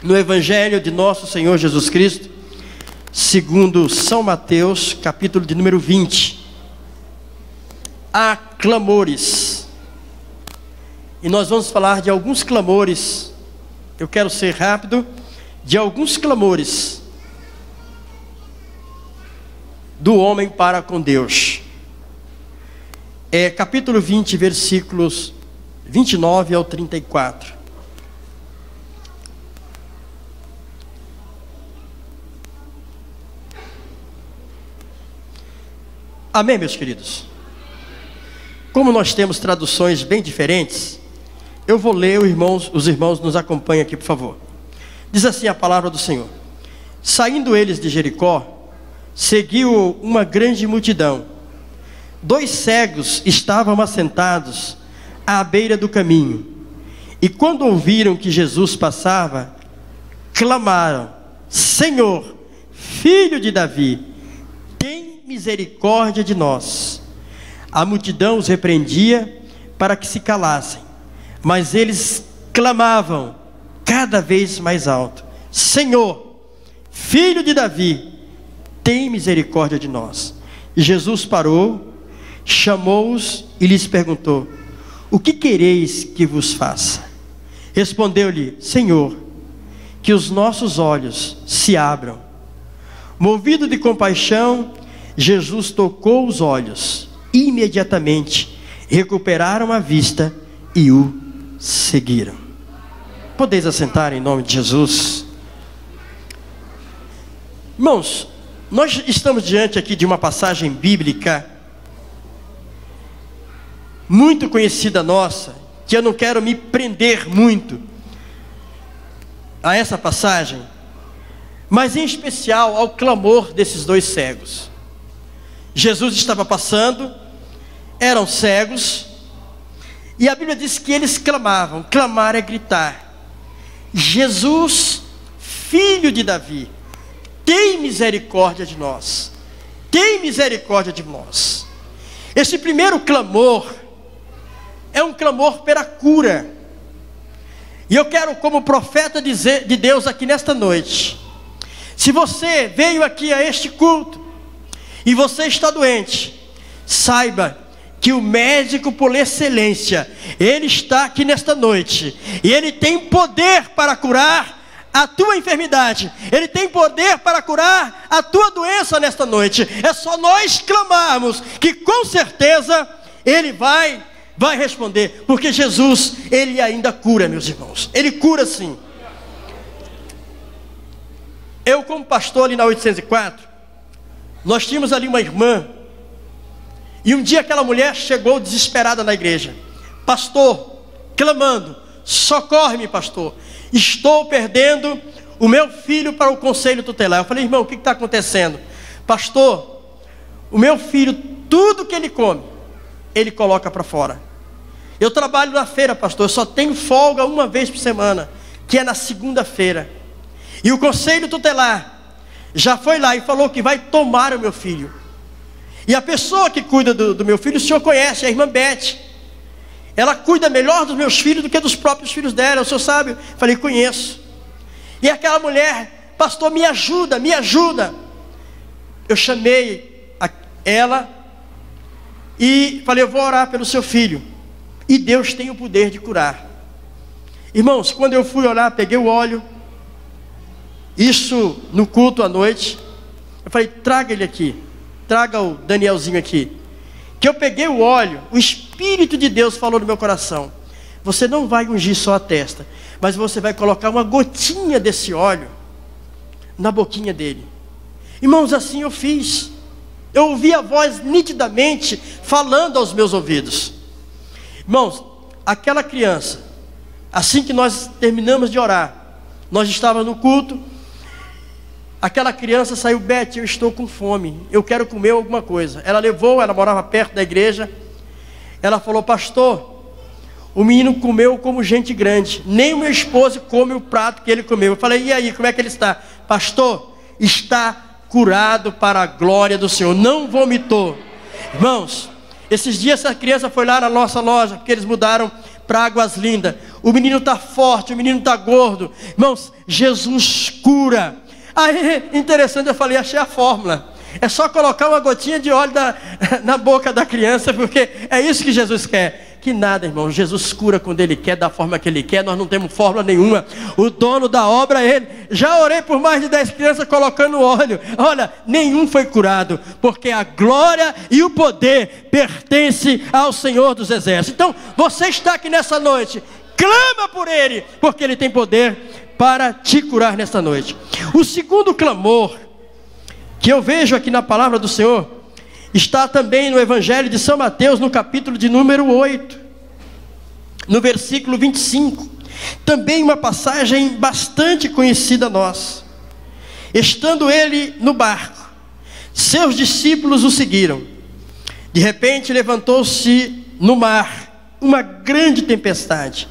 no Evangelho de nosso Senhor Jesus Cristo, segundo São Mateus, capítulo de número 20. Há clamores, e nós vamos falar de alguns clamores. Eu quero ser rápido, de alguns clamores do homem para com Deus. Capítulo 20, versículos 29 ao 34. Amém, meus queridos? Como nós temos traduções bem diferentes, eu vou ler, os irmãos nos acompanhem aqui, por favor. Diz assim a palavra do Senhor: saindo eles de Jericó, seguiu uma grande multidão. 2 cegos estavam assentados à beira do caminho, e quando ouviram que Jesus passava, clamaram: Senhor, filho de Davi, tem misericórdia de nós. A multidão os repreendia para que se calassem, mas eles clamavam cada vez mais alto: Senhor, filho de Davi, tem misericórdia de nós. E Jesus parou, chamou-os e lhes perguntou: o que quereis que vos faça? Respondeu-lhe: Senhor, que os nossos olhos se abram. Movido de compaixão, Jesus tocou os olhos. Imediatamente recuperaram a vista e o seguiram. Podeis assentar em nome de Jesus. Irmãos, nós estamos diante aqui de uma passagem bíblica muito conhecida nossa, que eu não quero me prender muito a essa passagem, mas em especial ao clamor desses dois cegos. Jesus estava passando, eram cegos, e a Bíblia diz que eles clamavam. Clamar é gritar: Jesus, filho de Davi, tem misericórdia de nós, tem misericórdia de nós. Esse primeiro clamor é um clamor pela cura. E eu quero, como profeta de Deus aqui nesta noite, se você veio aqui a este culto e você está doente, saiba que o médico por excelência, ele está aqui nesta noite, e ele tem poder para curar a tua enfermidade, ele tem poder para curar a tua doença nesta noite. É só nós clamarmos, que com certeza ele vai responder, porque Jesus, ele ainda cura, meus irmãos, ele cura sim. Eu, como pastor ali na 804, nós tínhamos ali uma irmã, e um dia aquela mulher chegou desesperada na igreja: pastor, clamando: socorre-me, pastor, estou perdendo o meu filho para o conselho tutelar. Eu falei: irmão, o que está acontecendo? Pastor, o meu filho, tudo que ele come, ele coloca para fora. Eu trabalho na feira, pastor, eu só tenho folga uma vez por semana, que é na segunda-feira, e o conselho tutelar já foi lá e falou que vai tomar o meu filho. E a pessoa que cuida do meu filho, o senhor conhece, a irmã Beth. Ela cuida melhor dos meus filhos do que dos próprios filhos dela, o senhor sabe? Falei: conheço. E aquela mulher: pastor, me ajuda, me ajuda. Eu chamei ela e falei: eu vou orar pelo seu filho, e Deus tem o poder de curar. Irmãos, quando eu fui orar, peguei o óleo, isso no culto à noite, eu falei: traga ele aqui, traga o Danielzinho aqui. Que eu peguei o óleo, o Espírito de Deus falou no meu coração: você não vai ungir só a testa, mas você vai colocar uma gotinha desse óleo na boquinha dele. Irmãos, assim eu fiz. Eu ouvi a voz nitidamente falando aos meus ouvidos. Irmãos, aquela criança, assim que nós terminamos de orar, nós estávamos no culto, aquela criança saiu: Beth, eu estou com fome, eu quero comer alguma coisa. Ela levou, ela morava perto da igreja. Ela falou: pastor, o menino comeu como gente grande, nem o meu esposo come o prato que ele comeu. Eu falei: e aí, como é que ele está? Pastor, está curado para a glória do Senhor, não vomitou. Irmãos, esses dias essa criança foi lá na nossa loja, porque eles mudaram para Águas Lindas. O menino está forte, o menino está gordo. Irmãos, Jesus cura. Aí, interessante, eu falei: achei a fórmula. É só colocar uma gotinha de óleo na boca da criança, porque é isso que Jesus quer. Que nada, irmão, Jesus cura quando Ele quer, da forma que Ele quer. Nós não temos fórmula nenhuma. O dono da obra é Ele. Já orei por mais de 10 crianças colocando óleo. Olha, nenhum foi curado, porque a glória e o poder pertence ao Senhor dos Exércitos. Então, você está aqui nessa noite, clama por Ele, porque Ele tem poder para te curar nesta noite. O segundo clamor que eu vejo aqui na palavra do Senhor está também no Evangelho de São Mateus, no capítulo de número 8, no versículo 25. Também uma passagem bastante conhecida a nós. Estando ele no barco, seus discípulos o seguiram. De repente levantou-se no mar uma grande tempestade,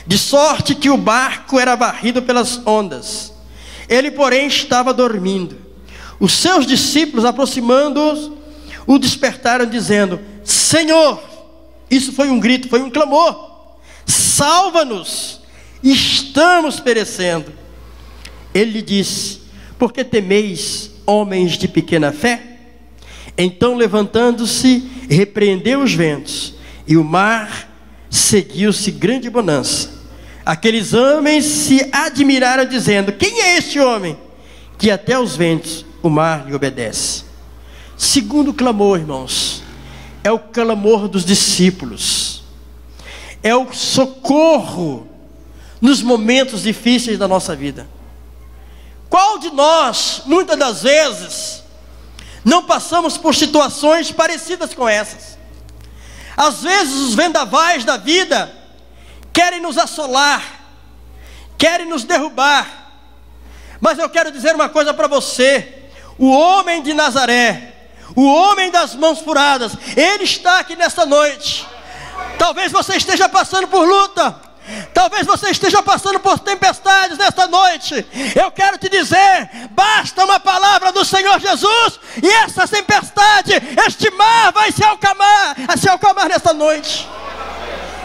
de sorte que o barco era varrido pelas ondas. Ele, porém, estava dormindo. Os seus discípulos, aproximando-os, o despertaram, dizendo: Senhor, isso foi um grito, foi um clamor, salva-nos, estamos perecendo. Ele lhe disse: por que temeis, homens de pequena fé? Então, levantando-se, repreendeu os ventos, e o mar seguiu-se grande bonança. Aqueles homens se admiraram, dizendo: quem é este homem, que até os ventos, o mar lhe obedece? Segundo clamor, irmãos, é o clamor dos discípulos, é o socorro nos momentos difíceis da nossa vida. Qual de nós, muitas das vezes, não passamos por situações parecidas com essas? Às vezes os vendavais da vida querem nos assolar, querem nos derrubar. Mas eu quero dizer uma coisa para você: o homem de Nazaré, o homem das mãos furadas, ele está aqui nesta noite. Talvez você esteja passando por luta, talvez você esteja passando por tempestades nesta noite. Eu quero te dizer, basta uma palavra do Senhor Jesus, e essa tempestade, este mar vai se acalmar nesta noite.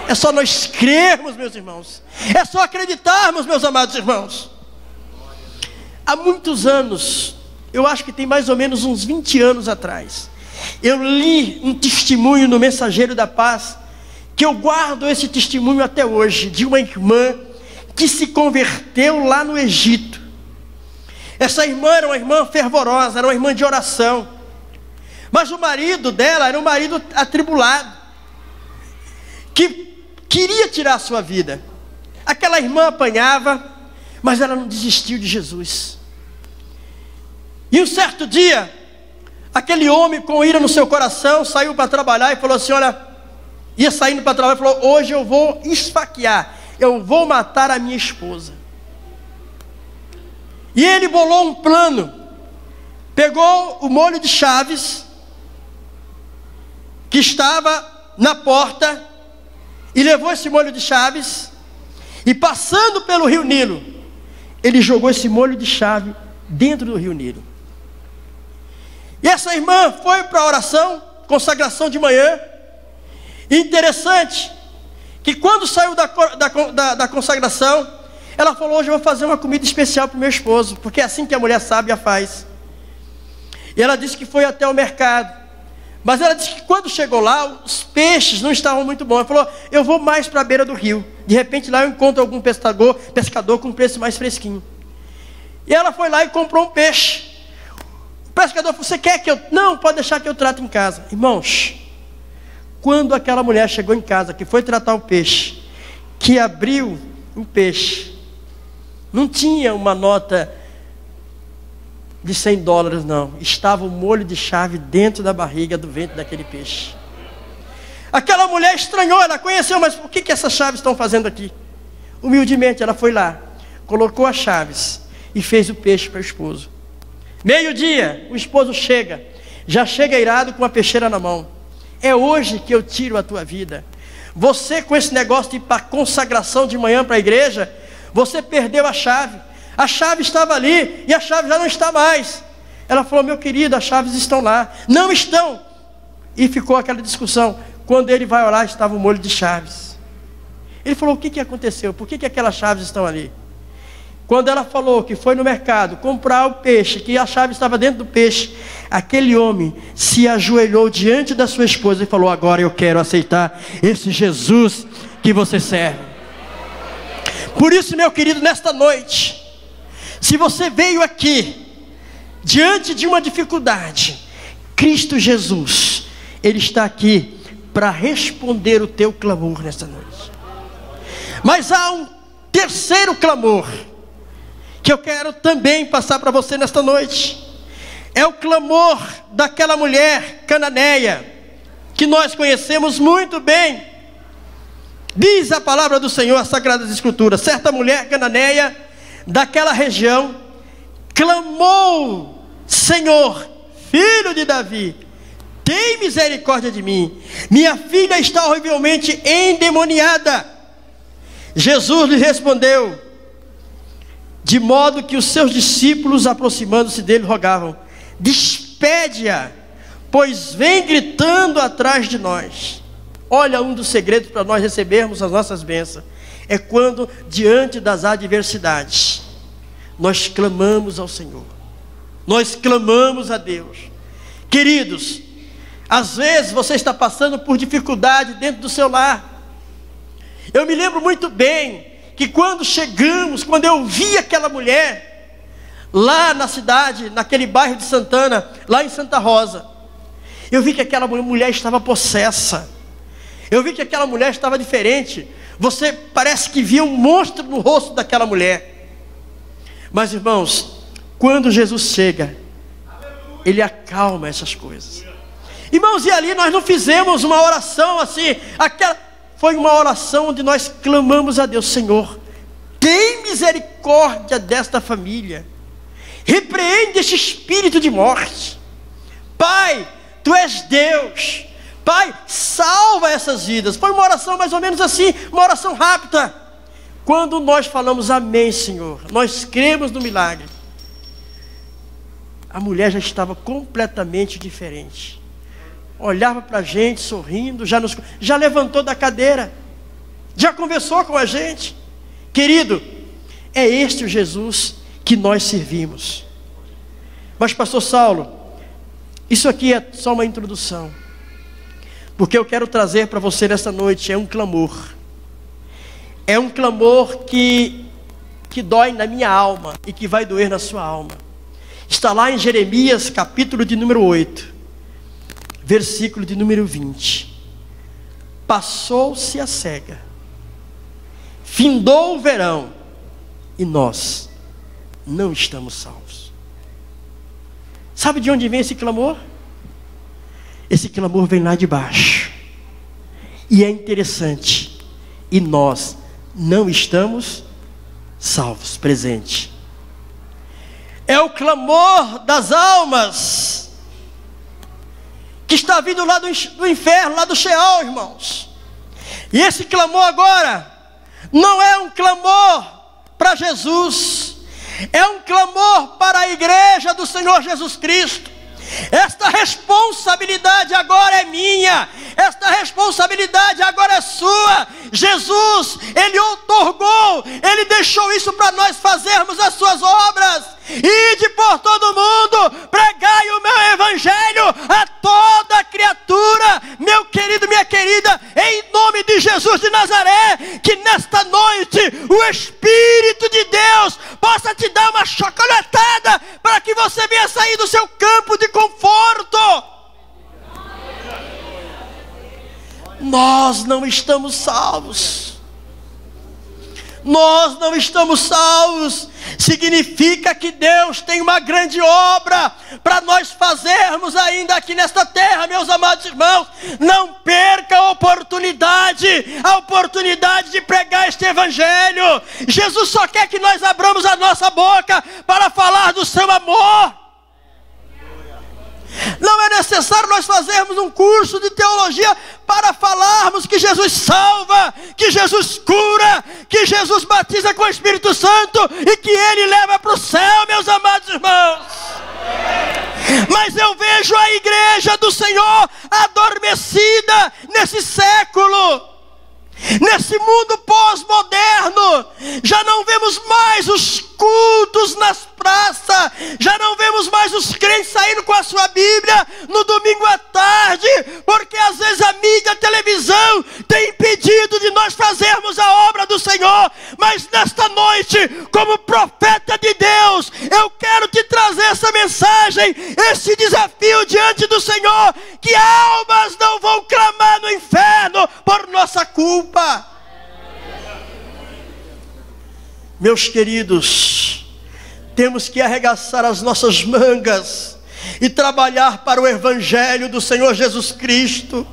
É só nós crermos, meus irmãos. É só acreditarmos, meus amados irmãos. Há muitos anos, eu acho que tem mais ou menos uns 20 anos atrás, eu li um testemunho no Mensageiro da Paz, que eu guardo esse testemunho até hoje, de uma irmã que se converteu lá no Egito. Essa irmã era uma irmã fervorosa, era uma irmã de oração, mas o marido dela era um marido atribulado, que queria tirar a sua vida. Aquela irmã apanhava, mas ela não desistiu de Jesus. E um certo dia, aquele homem com ira no seu coração saiu para trabalhar e falou assim: olha, ia saindo para trabalhar e falou: hoje eu vou esfaquear, eu vou matar a minha esposa. E ele bolou um plano, pegou o molho de chaves que estava na porta e levou esse molho de chaves, e passando pelo rio Nilo, ele jogou esse molho de chave dentro do rio Nilo. E essa irmã foi para a oração, consagração de manhã. E interessante, que quando saiu da consagração, ela falou: hoje eu vou fazer uma comida especial para o meu esposo, porque é assim que a mulher sábia faz. E ela disse que foi até o mercado, mas ela disse que quando chegou lá, os peixes não estavam muito bons. Ela falou: eu vou mais para a beira do rio, de repente lá eu encontro algum pescador com preço mais fresquinho. E ela foi lá e comprou um peixe. O pescador falou: você quer que eu... Não, pode deixar que eu trato em casa. Irmãos, quando aquela mulher chegou em casa, que foi tratar o peixe, que abriu o peixe, não tinha uma nota de $100 não, estava um molho de chave dentro da barriga, do ventre daquele peixe. Aquela mulher estranhou, ela conheceu, mas o que essas chaves estão fazendo aqui? Humildemente ela foi lá, colocou as chaves e fez o peixe para o esposo. Meio-dia, o esposo chega, já chega irado com a peixeira na mão. É hoje que eu tiro a tua vida. Você, com esse negócio de ir para a consagração de manhã para a igreja, você perdeu a chave. A chave estava ali e a chave já não está mais. Ela falou: meu querido, as chaves estão lá. Não estão. E ficou aquela discussão. Quando ele vai orar, estava um molho de chaves. Ele falou: o que aconteceu? Por que aquelas chaves estão ali? Quando ela falou que foi no mercado comprar o peixe, que a chave estava dentro do peixe, aquele homem se ajoelhou diante da sua esposa e falou: agora eu quero aceitar esse Jesus que você serve. Por isso, meu querido, nesta noite, se você veio aqui diante de uma dificuldade, Cristo Jesus, Ele está aqui para responder o teu clamor nesta noite. Mas há um terceiro clamor que eu quero também passar para você nesta noite. É o clamor daquela mulher cananeia, que nós conhecemos muito bem. Diz a palavra do Senhor, as Sagradas Escrituras: certa mulher cananeia daquela região clamou: Senhor, filho de Davi, tem misericórdia de mim, minha filha está horrivelmente endemoniada. Jesus lhe respondeu, de modo que os seus discípulos, aproximando-se dele, rogavam: despede-a, pois vem gritando atrás de nós. Olha, um dos segredos para nós recebermos as nossas bênçãos é quando, diante das adversidades, nós clamamos ao Senhor, nós clamamos a Deus. Queridos, às vezes você está passando por dificuldade dentro do seu lar. Eu me lembro muito bem que quando chegamos, quando eu vi aquela mulher lá na cidade, naquele bairro de Santana, lá em Santa Rosa, eu vi que aquela mulher estava possessa. Eu vi que aquela mulher estava diferente. Você parece que via um monstro no rosto daquela mulher. Mas, irmãos, quando Jesus chega, Ele acalma essas coisas. Irmãos, e ali nós não fizemos uma oração assim, foi uma oração onde nós clamamos a Deus: Senhor, tem misericórdia desta família, repreende este espírito de morte. Pai, Tu és Deus. Pai, salva essas vidas. Foi uma oração mais ou menos assim, uma oração rápida. Quando nós falamos amém, Senhor, nós cremos no milagre, a mulher já estava completamente diferente. Olhava para a gente sorrindo, já levantou da cadeira, já conversou com a gente. Querido, é este o Jesus que nós servimos. Mas, pastor Saulo, isso aqui é só uma introdução, porque eu quero trazer para você nesta noite um clamor. É um clamor que dói na minha alma e que vai doer na sua alma. Está lá em Jeremias, capítulo de número 8, versículo de número 20. Passou-se a cega, findou o verão, e nós não estamos salvos. Sabe de onde vem esse clamor? Esse clamor vem lá de baixo. E é interessante, e nós não estamos salvos. Presente. É o clamor das almas que está vindo lá do inferno, lá do Sheol, irmãos. E esse clamor agora não é um clamor para Jesus, é um clamor para a igreja do Senhor Jesus Cristo. Esta responsabilidade agora é minha, esta responsabilidade agora é sua. Jesus, Ele outorgou, Ele deixou isso para nós fazermos as suas obras. Ide por todo mundo, pregai o meu evangelho a toda criatura. Meu querido, minha querida, em nome de Jesus de Nazaré, que nesta noite o Espírito de Deus possa te dar uma chocolatada, para que você venha sair do seu campo de conforto. Nós não estamos salvos. Nós não estamos salvos. Significa que Deus tem uma grande obra para nós fazermos ainda aqui nesta terra, meus amados irmãos. Não perca a oportunidade de pregar este evangelho. Jesus só quer que nós abramos a nossa boca para falar do seu amor. Não é necessário nós fazermos um curso de teologia para falarmos que Jesus salva, que Jesus cura, que Jesus batiza com o Espírito Santo e que Ele leva para o céu, meus amados irmãos. Mas eu vejo a igreja do Senhor adormecida nesse século. Nesse mundo pós-moderno, já não vemos mais os cultos nas praças, já não vemos mais os crentes saindo com a sua Bíblia no domingo à tarde, porque às vezes a mídia, a televisão tem impedido de nós fazermos a obra do Senhor. Mas nesta noite, como profeta de Deus, eu quero te trazer essa mensagem, esse desafio diante do Senhor, que almas não vão clamar no inferno por nossa culpa. Meus queridos, temos que arregaçar as nossas mangas e trabalhar para o evangelho do Senhor Jesus Cristo.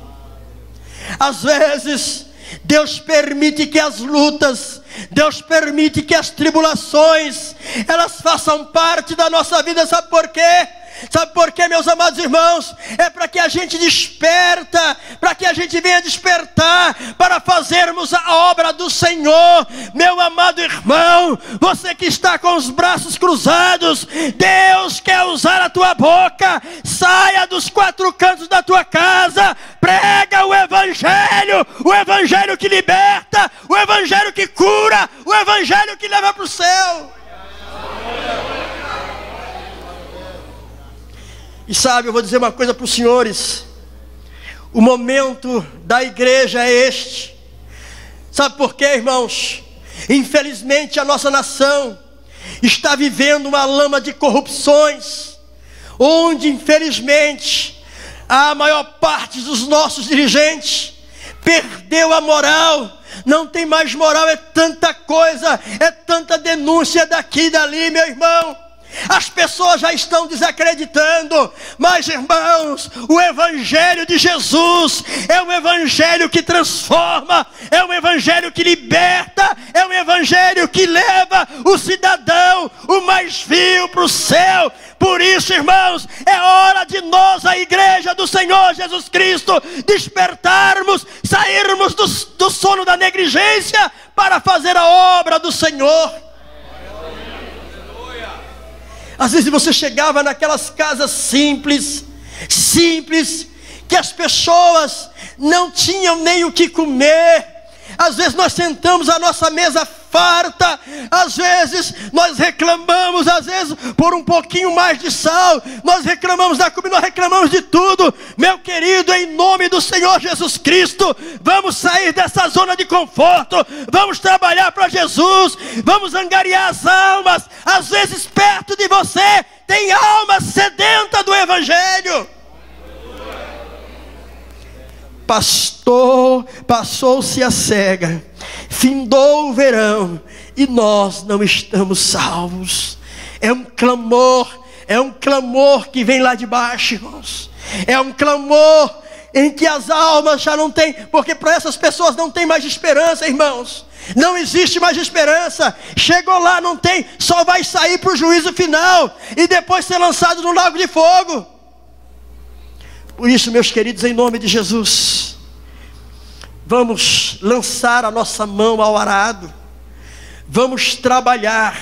Às vezes Deus permite que as lutas, Deus permite que as tribulações, elas façam parte da nossa vida. Sabe por quê? Sabe por quê, meus amados irmãos? É para que a gente desperta, para que a gente venha despertar, para fazermos a obra do Senhor. Meu amado irmão, você que está com os braços cruzados, Deus quer usar a tua boca. Saia dos quatro cantos da tua casa, prega o evangelho que liberta, o evangelho que cura, o evangelho que leva para o céu. E sabe, eu vou dizer uma coisa para os senhores: o momento da igreja é este. Sabe por quê, irmãos? Infelizmente a nossa nação está vivendo uma lama de corrupções, onde infelizmente a maior parte dos nossos dirigentes perdeu a moral, não tem mais moral, é tanta coisa, é tanta denúncia daqui e dali, meu irmão. As pessoas já estão desacreditando, mas irmãos, o Evangelho de Jesus é um Evangelho que transforma, é um Evangelho que liberta, é um Evangelho que leva o cidadão, o mais vil, para o céu. Por isso, irmãos, é hora de nós, a igreja do Senhor Jesus Cristo, despertarmos, sairmos do sono da negligência para fazer a obra do Senhor. Às vezes você chegava naquelas casas simples, que as pessoas não tinham nem o que comer. Às vezes nós sentamos à nossa mesa farta, às vezes nós reclamamos, às vezes por um pouquinho mais de sal, nós reclamamos da comida, nós reclamamos de tudo. Meu querido, em nome do Senhor Jesus Cristo, vamos sair dessa zona de conforto, vamos trabalhar para Jesus, vamos angariar as almas. Às vezes perto de você tem alma sedenta do Evangelho. Pastor, passou-se a cega, findou o verão e nós não estamos salvos. É um clamor que vem lá de baixo, irmãos. É um clamor em que as almas já não têm, porque para essas pessoas não tem mais esperança, irmãos. Não existe mais esperança. Chegou lá, não tem, só vai sair para o juízo final e depois ser lançado no lago de fogo. Por isso, meus queridos, em nome de Jesus, vamos lançar a nossa mão ao arado, vamos trabalhar.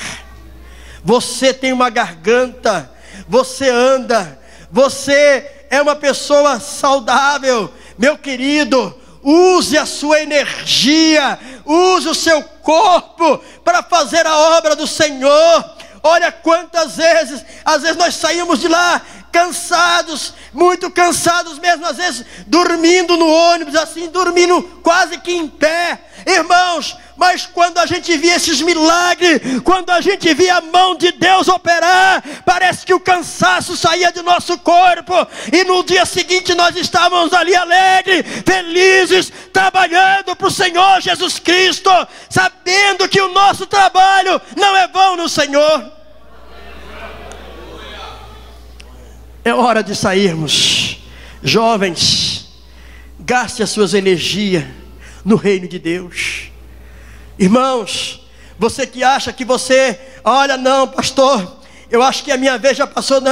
Você tem uma garganta, você anda, você é uma pessoa saudável. Meu querido, use a sua energia, use o seu corpo para fazer a obra do Senhor. Olha quantas vezes, às vezes nós saímos de lá cansados, muito cansados mesmo, às vezes dormindo no ônibus, assim, dormindo quase que em pé, irmãos. Mas quando a gente via esses milagres, quando a gente via a mão de Deus operar, parece que o cansaço saía do nosso corpo, e no dia seguinte nós estávamos ali alegres, felizes, trabalhando para o Senhor Jesus Cristo, sabendo que o nosso trabalho não é vão no Senhor. É hora de sairmos. Jovens, gaste as suas energias no reino de Deus. Irmãos, você que acha que você, olha, não, pastor, eu acho que a minha vez já passou.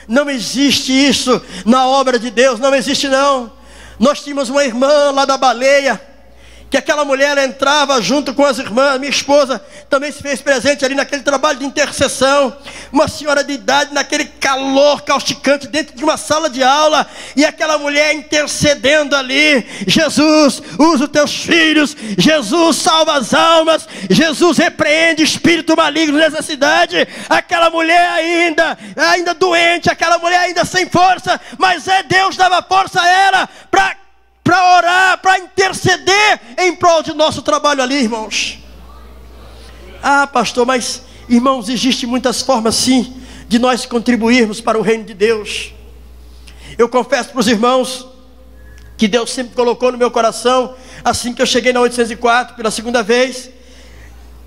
Não existe isso na obra de Deus, não existe não. Nós tínhamos uma irmã lá da Baleia, que aquela mulher entrava junto com as irmãs. Minha esposa também se fez presente ali naquele trabalho de intercessão. Uma senhora de idade, naquele calor causticante, dentro de uma sala de aula, e aquela mulher intercedendo ali. Jesus, usa os teus filhos. Jesus, salva as almas. Jesus, repreende espírito maligno nessa cidade. Aquela mulher ainda doente, aquela mulher ainda sem força, mas Deus dava força a ela para orar, para interceder em prol de nosso trabalho ali, irmãos. Ah, pastor, mas irmãos, existem muitas formas sim de nós contribuirmos para o reino de Deus. Eu confesso para os irmãos que Deus sempre colocou no meu coração, assim que eu cheguei na 804 pela segunda vez,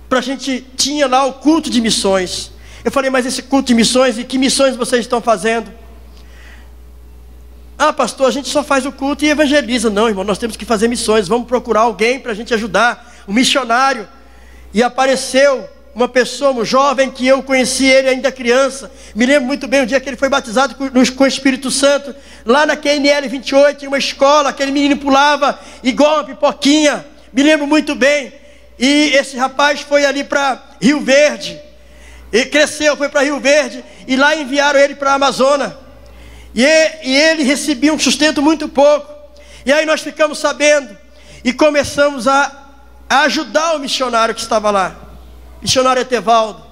para a gente tinha lá o culto de missões. Eu falei, mas esse culto de missões, e que missões vocês estão fazendo? Ah, pastor, a gente só faz o culto e evangeliza. Não, irmão, nós temos que fazer missões. Vamos procurar alguém para a gente ajudar, um missionário. E apareceu uma pessoa, um jovem, que eu conheci ele ainda criança. Me lembro muito bem o dia que ele foi batizado com o Espírito Santo, lá na QNL 28, em uma escola. Aquele menino pulava igual uma pipoquinha. Me lembro muito bem. E esse rapaz foi ali para Rio Verde. Ele cresceu, foi para Rio Verde, e lá enviaram ele para a Amazônia. E ele recebia um sustento muito pouco. E aí nós ficamos sabendo e começamos a ajudar o missionário que estava lá, missionário Etevaldo.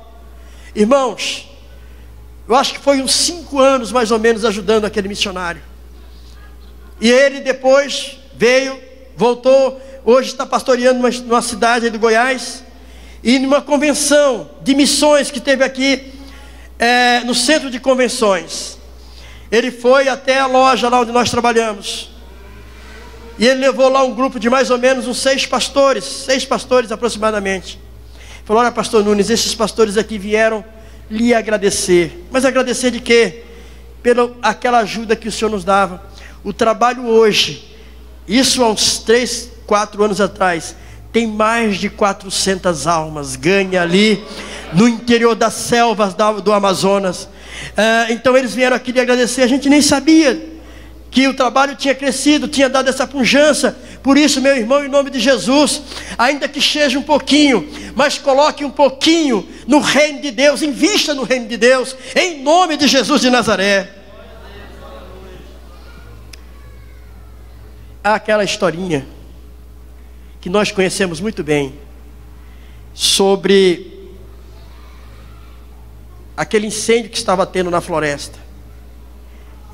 Irmãos, eu acho que foi uns 5 anos mais ou menos ajudando aquele missionário. E ele depois veio, voltou, hoje está pastoreando numa cidade aí do Goiás, e numa convenção de missões que teve aqui no centro de convenções. Ele foi até a loja lá onde nós trabalhamos. E ele levou lá um grupo de mais ou menos uns 6 pastores aproximadamente. Falou: olha, pastor Nunes, esses pastores aqui vieram lhe agradecer. Mas agradecer de quê? Pela aquela ajuda que o senhor nos dava. O trabalho hoje, isso há uns 3, 4 anos atrás, tem mais de 400 almas ganha ali no interior das selvas do Amazonas. Então eles vieram aqui lhe agradecer. A gente nem sabia que o trabalho tinha crescido, tinha dado essa pujança. Por isso, meu irmão, em nome de Jesus, ainda que seja um pouquinho, mas coloque um pouquinho no reino de Deus, invista no reino de Deus, em nome de Jesus de Nazaré. Há aquela historinha que nós conhecemos muito bem, sobre aquele incêndio que estava tendo na floresta.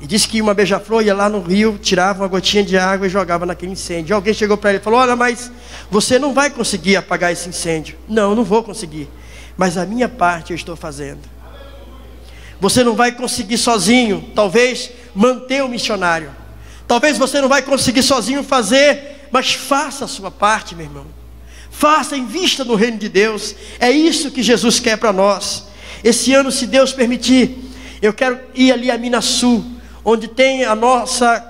E disse que uma beija-flor ia lá no rio, tirava uma gotinha de água e jogava naquele incêndio. E alguém chegou para ele e falou: olha, mas você não vai conseguir apagar esse incêndio. Não, não vou conseguir, mas a minha parte eu estou fazendo. Você não vai conseguir sozinho, talvez, manter o missionário. Talvez você não vai conseguir sozinho fazer, mas faça a sua parte, meu irmão. Faça, invista no reino de Deus. É isso que Jesus quer para nós. Esse ano, se Deus permitir, eu quero ir ali a Minas Sul, onde tem a nossa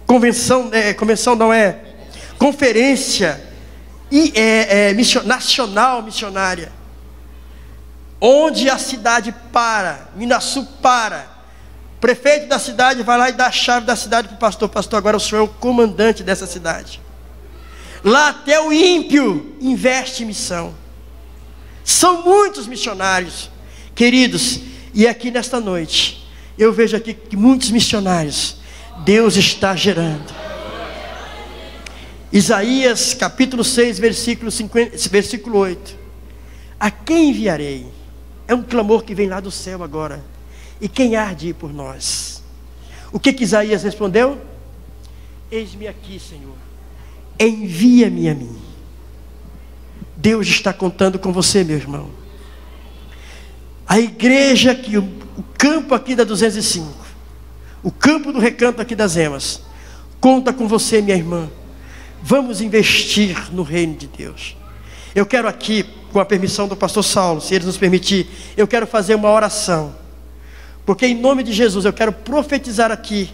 conferência nacional missionária, onde a cidade para, Minas Sul para, o prefeito da cidade vai lá e dá a chave da cidade para o pastor. Pastor, agora o senhor é o comandante dessa cidade. Lá até o ímpio investe em missão. São muitos missionários, queridos. E aqui nesta noite, eu vejo aqui que muitos missionários Deus está gerando. Isaías capítulo 6, versículo 8. A quem enviarei? É um clamor que vem lá do céu agora. E quem há de ir por nós? O que Isaías respondeu? Eis-me aqui, Senhor, envia-me a mim. Deus está contando com você, meu irmão. A igreja aqui, o campo aqui da 205, o campo do Recanto aqui das Emas, conta com você, minha irmã. Vamos investir no reino de Deus. Eu quero aqui, com a permissão do pastor Saulo, se ele nos permitir, eu quero fazer uma oração. Porque em nome de Jesus eu quero profetizar aqui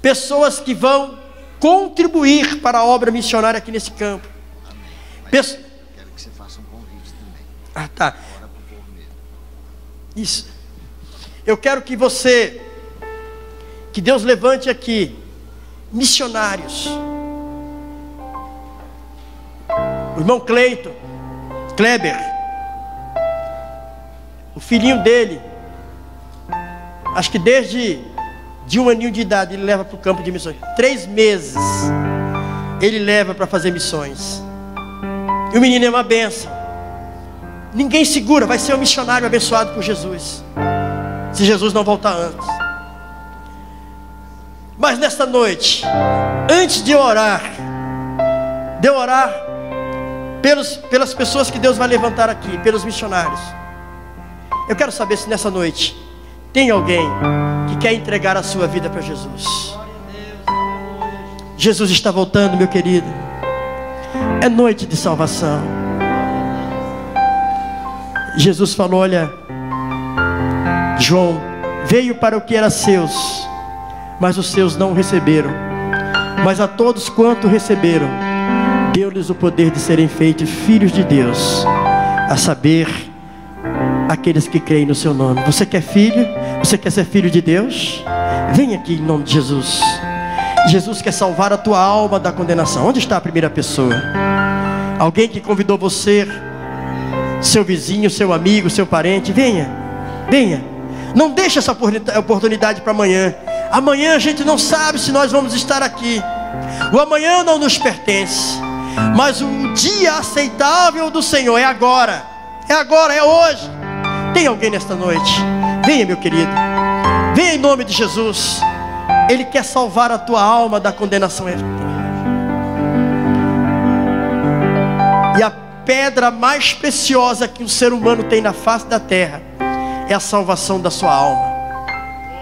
pessoas que vão contribuir para a obra missionária aqui nesse campo. Quero que você faça um convite também. Ah, tá. Isso. Eu quero que Deus levante aqui missionários. O irmão Kleber, o filhinho dele, acho que desde um aninho de idade ele leva para o campo de missões. 3 meses ele leva para fazer missões. E o menino é uma bênção. Ninguém segura, vai ser um missionário abençoado por Jesus, se Jesus não voltar antes. Mas nesta noite, antes de orar pelas pessoas que Deus vai levantar aqui, pelos missionários, eu quero saber se nessa noite tem alguém que quer entregar a sua vida para Jesus. Jesus está voltando, meu querido. É noite de salvação. Jesus falou: olha, João veio para o que era seus, mas os seus não o receberam. Mas a todos quanto receberam, deu-lhes o poder de serem feitos filhos de Deus, a saber, aqueles que creem no seu nome. Você quer filho? Você quer ser filho de Deus? Vem aqui em nome de Jesus. Jesus quer salvar a tua alma da condenação. Onde está a primeira pessoa? Alguém que convidou você, seu vizinho, seu amigo, seu parente. Venha, venha. Não deixe essa oportunidade para amanhã. Amanhã a gente não sabe se nós vamos estar aqui. O amanhã não nos pertence, mas o dia aceitável do Senhor é agora. É agora, é hoje. Tem alguém nesta noite? Venha, meu querido. Venha em nome de Jesus. Ele quer salvar a tua alma da condenação eterna. E a pedra mais preciosa que um ser humano tem na face da terra é a salvação da sua alma.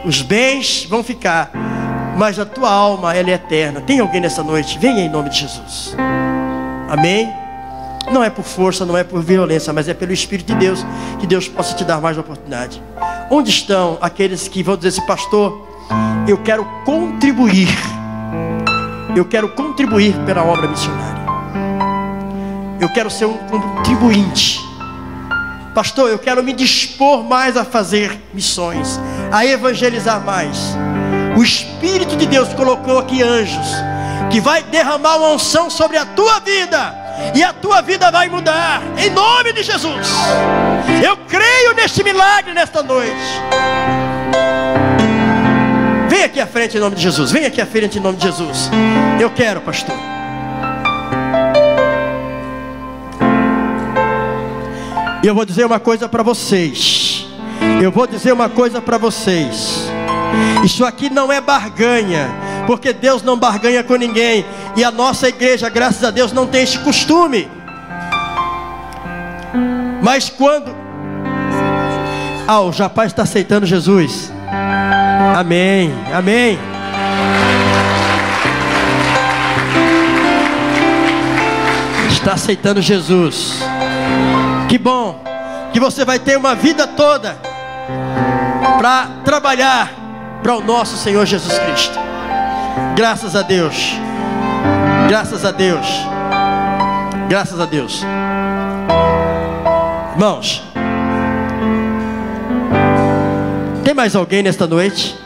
Os bens vão ficar, mas a tua alma, ela é eterna. Tem alguém nessa noite? Venha em nome de Jesus. Amém? Não é por força, não é por violência, mas é pelo Espírito de Deus, que Deus possa te dar mais oportunidade. Onde estão aqueles que vão dizer assim: pastor, eu quero contribuir. Eu quero contribuir pela obra missionária. Eu quero ser um contribuinte. Pastor, eu quero me dispor mais a fazer missões, a evangelizar mais. O Espírito de Deus colocou aqui anjos, que vai derramar uma unção sobre a tua vida, e a tua vida vai mudar, em nome de Jesus. Eu creio neste milagre nesta noite. Vem aqui à frente em nome de Jesus. Vem aqui à frente em nome de Jesus. Eu quero, pastor. E eu vou dizer uma coisa para vocês. Isso aqui não é barganha, porque Deus não barganha com ninguém. E a nossa igreja, graças a Deus, não tem esse costume. Mas quando... o rapaz está aceitando Jesus. Amém, amém. Está aceitando Jesus. Que bom que você vai ter uma vida toda para trabalhar para o nosso Senhor Jesus Cristo. Graças a Deus. Graças a Deus. Graças a Deus. Irmãos, tem mais alguém nesta noite?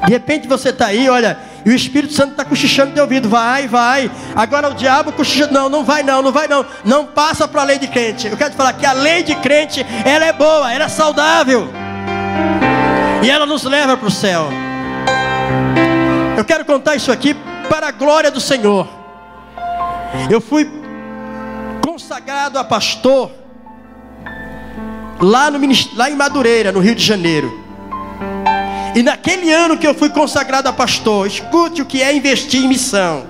De repente você está aí, olha, e o Espírito Santo está cochichando no teu ouvido. Vai. Agora o diabo cochicha. Não vai não. Não passa para a lei de crente. Eu quero te falar que a lei de crente, ela é boa, ela é saudável, e ela nos leva para o céu. Eu quero contar isso aqui para a glória do Senhor. Eu fui consagrado a pastor lá em Madureira, no Rio de Janeiro. E naquele ano que eu fui consagrado a pastor, escute o que é investir em missão.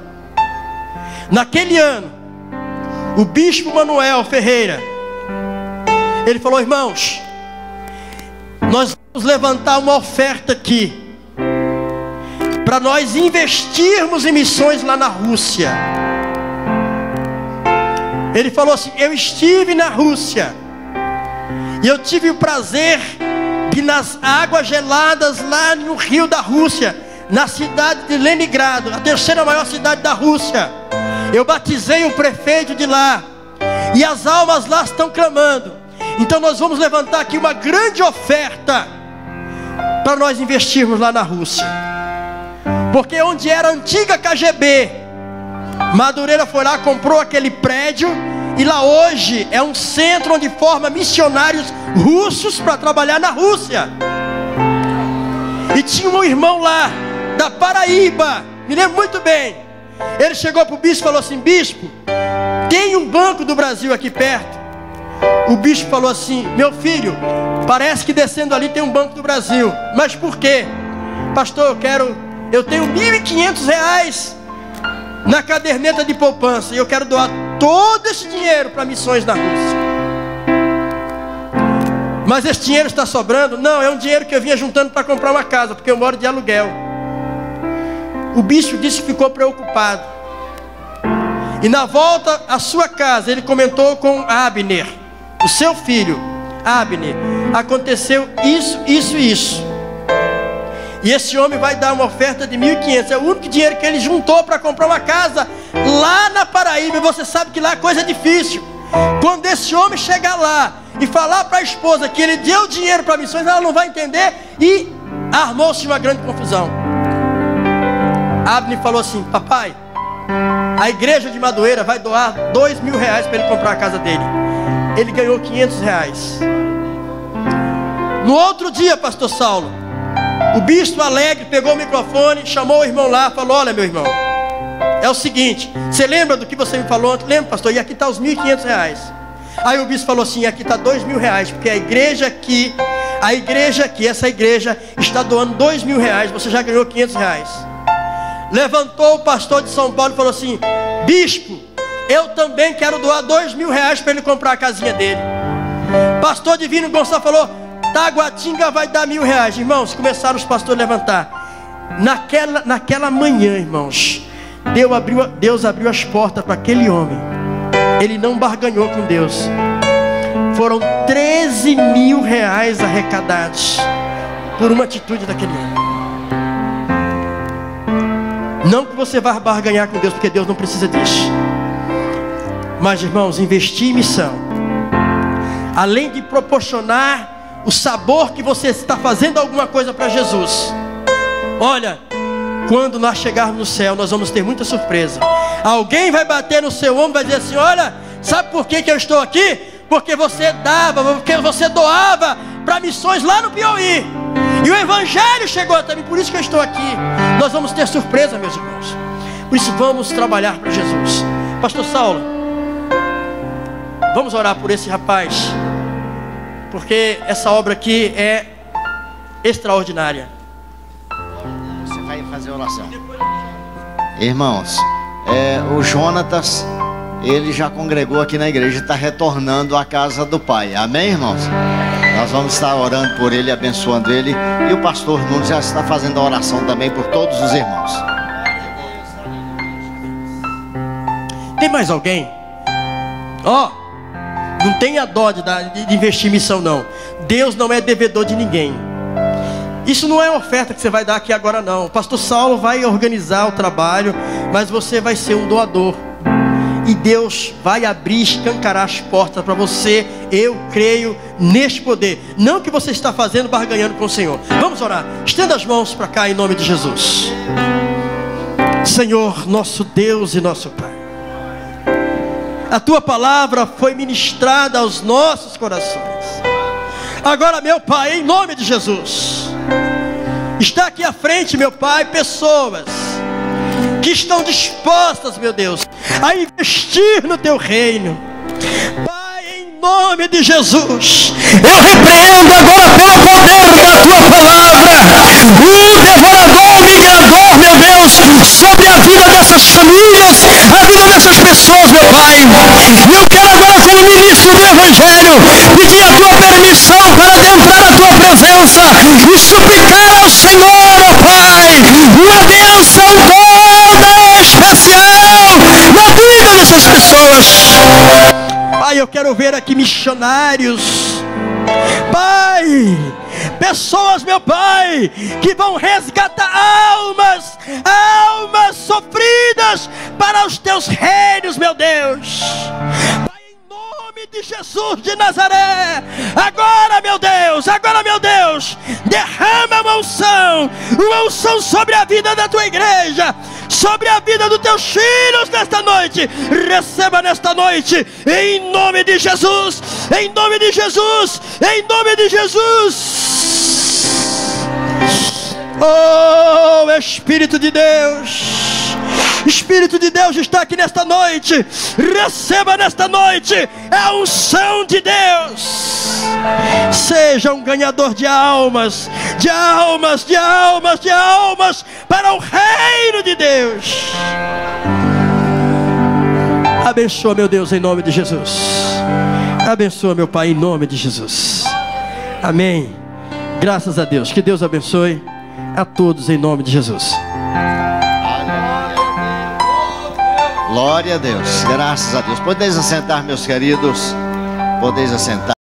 Naquele ano, o bispo Manuel Ferreira, ele falou: irmãos, nós vamos levantar uma oferta aqui para nós investirmos em missões lá na Rússia. Ele falou assim: eu estive na Rússia e eu tive o prazer que nas águas geladas lá no rio da Rússia, na cidade de Leningrado, a terceira maior cidade da Rússia, eu batizei o prefeito de lá, e as almas lá estão clamando. Então nós vamos levantar aqui uma grande oferta para nós investirmos lá na Rússia, porque onde era a antiga KGB, Madureira foi lá, comprou aquele prédio, e lá hoje é um centro onde forma missionários russos para trabalhar na Rússia. E tinha um irmão lá, da Paraíba, me lembro muito bem. Ele chegou para o bispo e falou assim: bispo, tem um Banco do Brasil aqui perto? O bispo falou assim: meu filho, parece que descendo ali tem um Banco do Brasil. Mas por quê? Pastor, eu tenho R$1.500 na caderneta de poupança, e eu quero doar todo esse dinheiro para missões na Rússia. Mas esse dinheiro está sobrando? Não, é um dinheiro que eu vinha juntando para comprar uma casa, porque eu moro de aluguel. O bispo disse que ficou preocupado. E na volta à sua casa, ele comentou com Abner, o seu filho. Abner, aconteceu isso. E esse homem vai dar uma oferta de 1.500. É o único dinheiro que ele juntou para comprar uma casa lá na Paraíba. E você sabe que lá a coisa é difícil. Quando esse homem chegar lá e falar para a esposa que ele deu dinheiro para missões, ela não vai entender. E armou-se uma grande confusão. Abner falou assim: papai, a igreja de Madureira vai doar R$2.000 para ele comprar a casa dele. Ele ganhou R$500. No outro dia, pastor Saulo, o bispo alegre pegou o microfone, chamou o irmão lá, falou: olha, meu irmão, é o seguinte, você lembra do que você me falou ontem? Lembra, pastor? E aqui está os R$1.500. Aí o bispo falou assim: aqui está R$2.000, porque a igreja aqui, essa igreja está doando R$2.000, você já ganhou R$500. Levantou o pastor de São Paulo e falou assim: bispo, eu também quero doar R$2.000 para ele comprar a casinha dele. Pastor Divino Gonçalves falou: Taguatinga vai dar R$1.000. Irmãos, começaram os pastores a levantar. naquela manhã, irmãos, Deus abriu as portas para aquele homem. Ele não barganhou com Deus. Foram 13 mil reais arrecadados por uma atitude daquele homem. Não que você vá barganhar com Deus, porque Deus não precisa disso. Mas, irmãos, investir em missão, além de proporcionar o sabor que você está fazendo alguma coisa para Jesus. Olha, quando nós chegarmos no céu, nós vamos ter muita surpresa. Alguém vai bater no seu ombro e vai dizer assim: olha, sabe por que eu estou aqui? Porque você doava para missões lá no Piauí. E o Evangelho chegou até mim, por isso que eu estou aqui. Nós vamos ter surpresa, meus irmãos. Por isso vamos trabalhar para Jesus. Pastor Saulo, vamos orar por esse rapaz, porque essa obra aqui é extraordinária. Você vai fazer oração. Irmãos, o Jonatas, ele já congregou aqui na igreja, está retornando à casa do Pai. Amém, irmãos? Nós vamos estar orando por ele, abençoando ele. E o pastor Nunes já está fazendo a oração também por todos os irmãos. Tem mais alguém? Não tenha dó de investir em missão, não. Deus não é devedor de ninguém. Isso não é uma oferta que você vai dar aqui agora, não. O pastor Saulo vai organizar o trabalho, mas você vai ser um doador. E Deus vai abrir, escancarar as portas para você. Eu creio neste poder. Não que você está fazendo barganhando com o Senhor. Vamos orar. Estenda as mãos para cá em nome de Jesus. Senhor, nosso Deus e nosso Pai, a Tua palavra foi ministrada aos nossos corações. Agora, meu Pai, em nome de Jesus, está aqui à frente, meu Pai, pessoas que estão dispostas, meu Deus, a investir no Teu reino. Pai, em nome de Jesus, eu repreendo agora pelo poder da Tua palavra o devorador, o migrador, meu Deus, sobre a vida dessas famílias, a vida dessas pessoas, meu Pai. E eu quero agora, como ministro do Evangelho, pedir a Tua permissão para adentrar a Tua presença e suplicar ao Senhor, ó Pai, uma bênção toda especial na vida dessas pessoas. Pai, eu quero ver aqui missionários, Pai, pessoas, meu Pai, que vão resgatar almas sofridas para os Teus reinos, meu Deus. Pai, em nome de Jesus de Nazaré, agora, meu Deus, derrama uma unção sobre a vida da Tua igreja, sobre a vida dos Teus filhos nesta noite. Receba nesta noite, em nome de Jesus, em nome de Jesus, em nome de Jesus. Oh, Espírito de Deus, Espírito de Deus está aqui nesta noite. Receba nesta noite a unção de Deus. Seja um ganhador de almas, de almas, de almas, de almas para o reino de Deus. Abençoa, meu Deus, em nome de Jesus. Abençoa, meu Pai, em nome de Jesus. Amém. Graças a Deus. Que Deus abençoe a todos em nome de Jesus. Glória a Deus. Graças a Deus. Podeis assentar, meus queridos. Podeis assentar.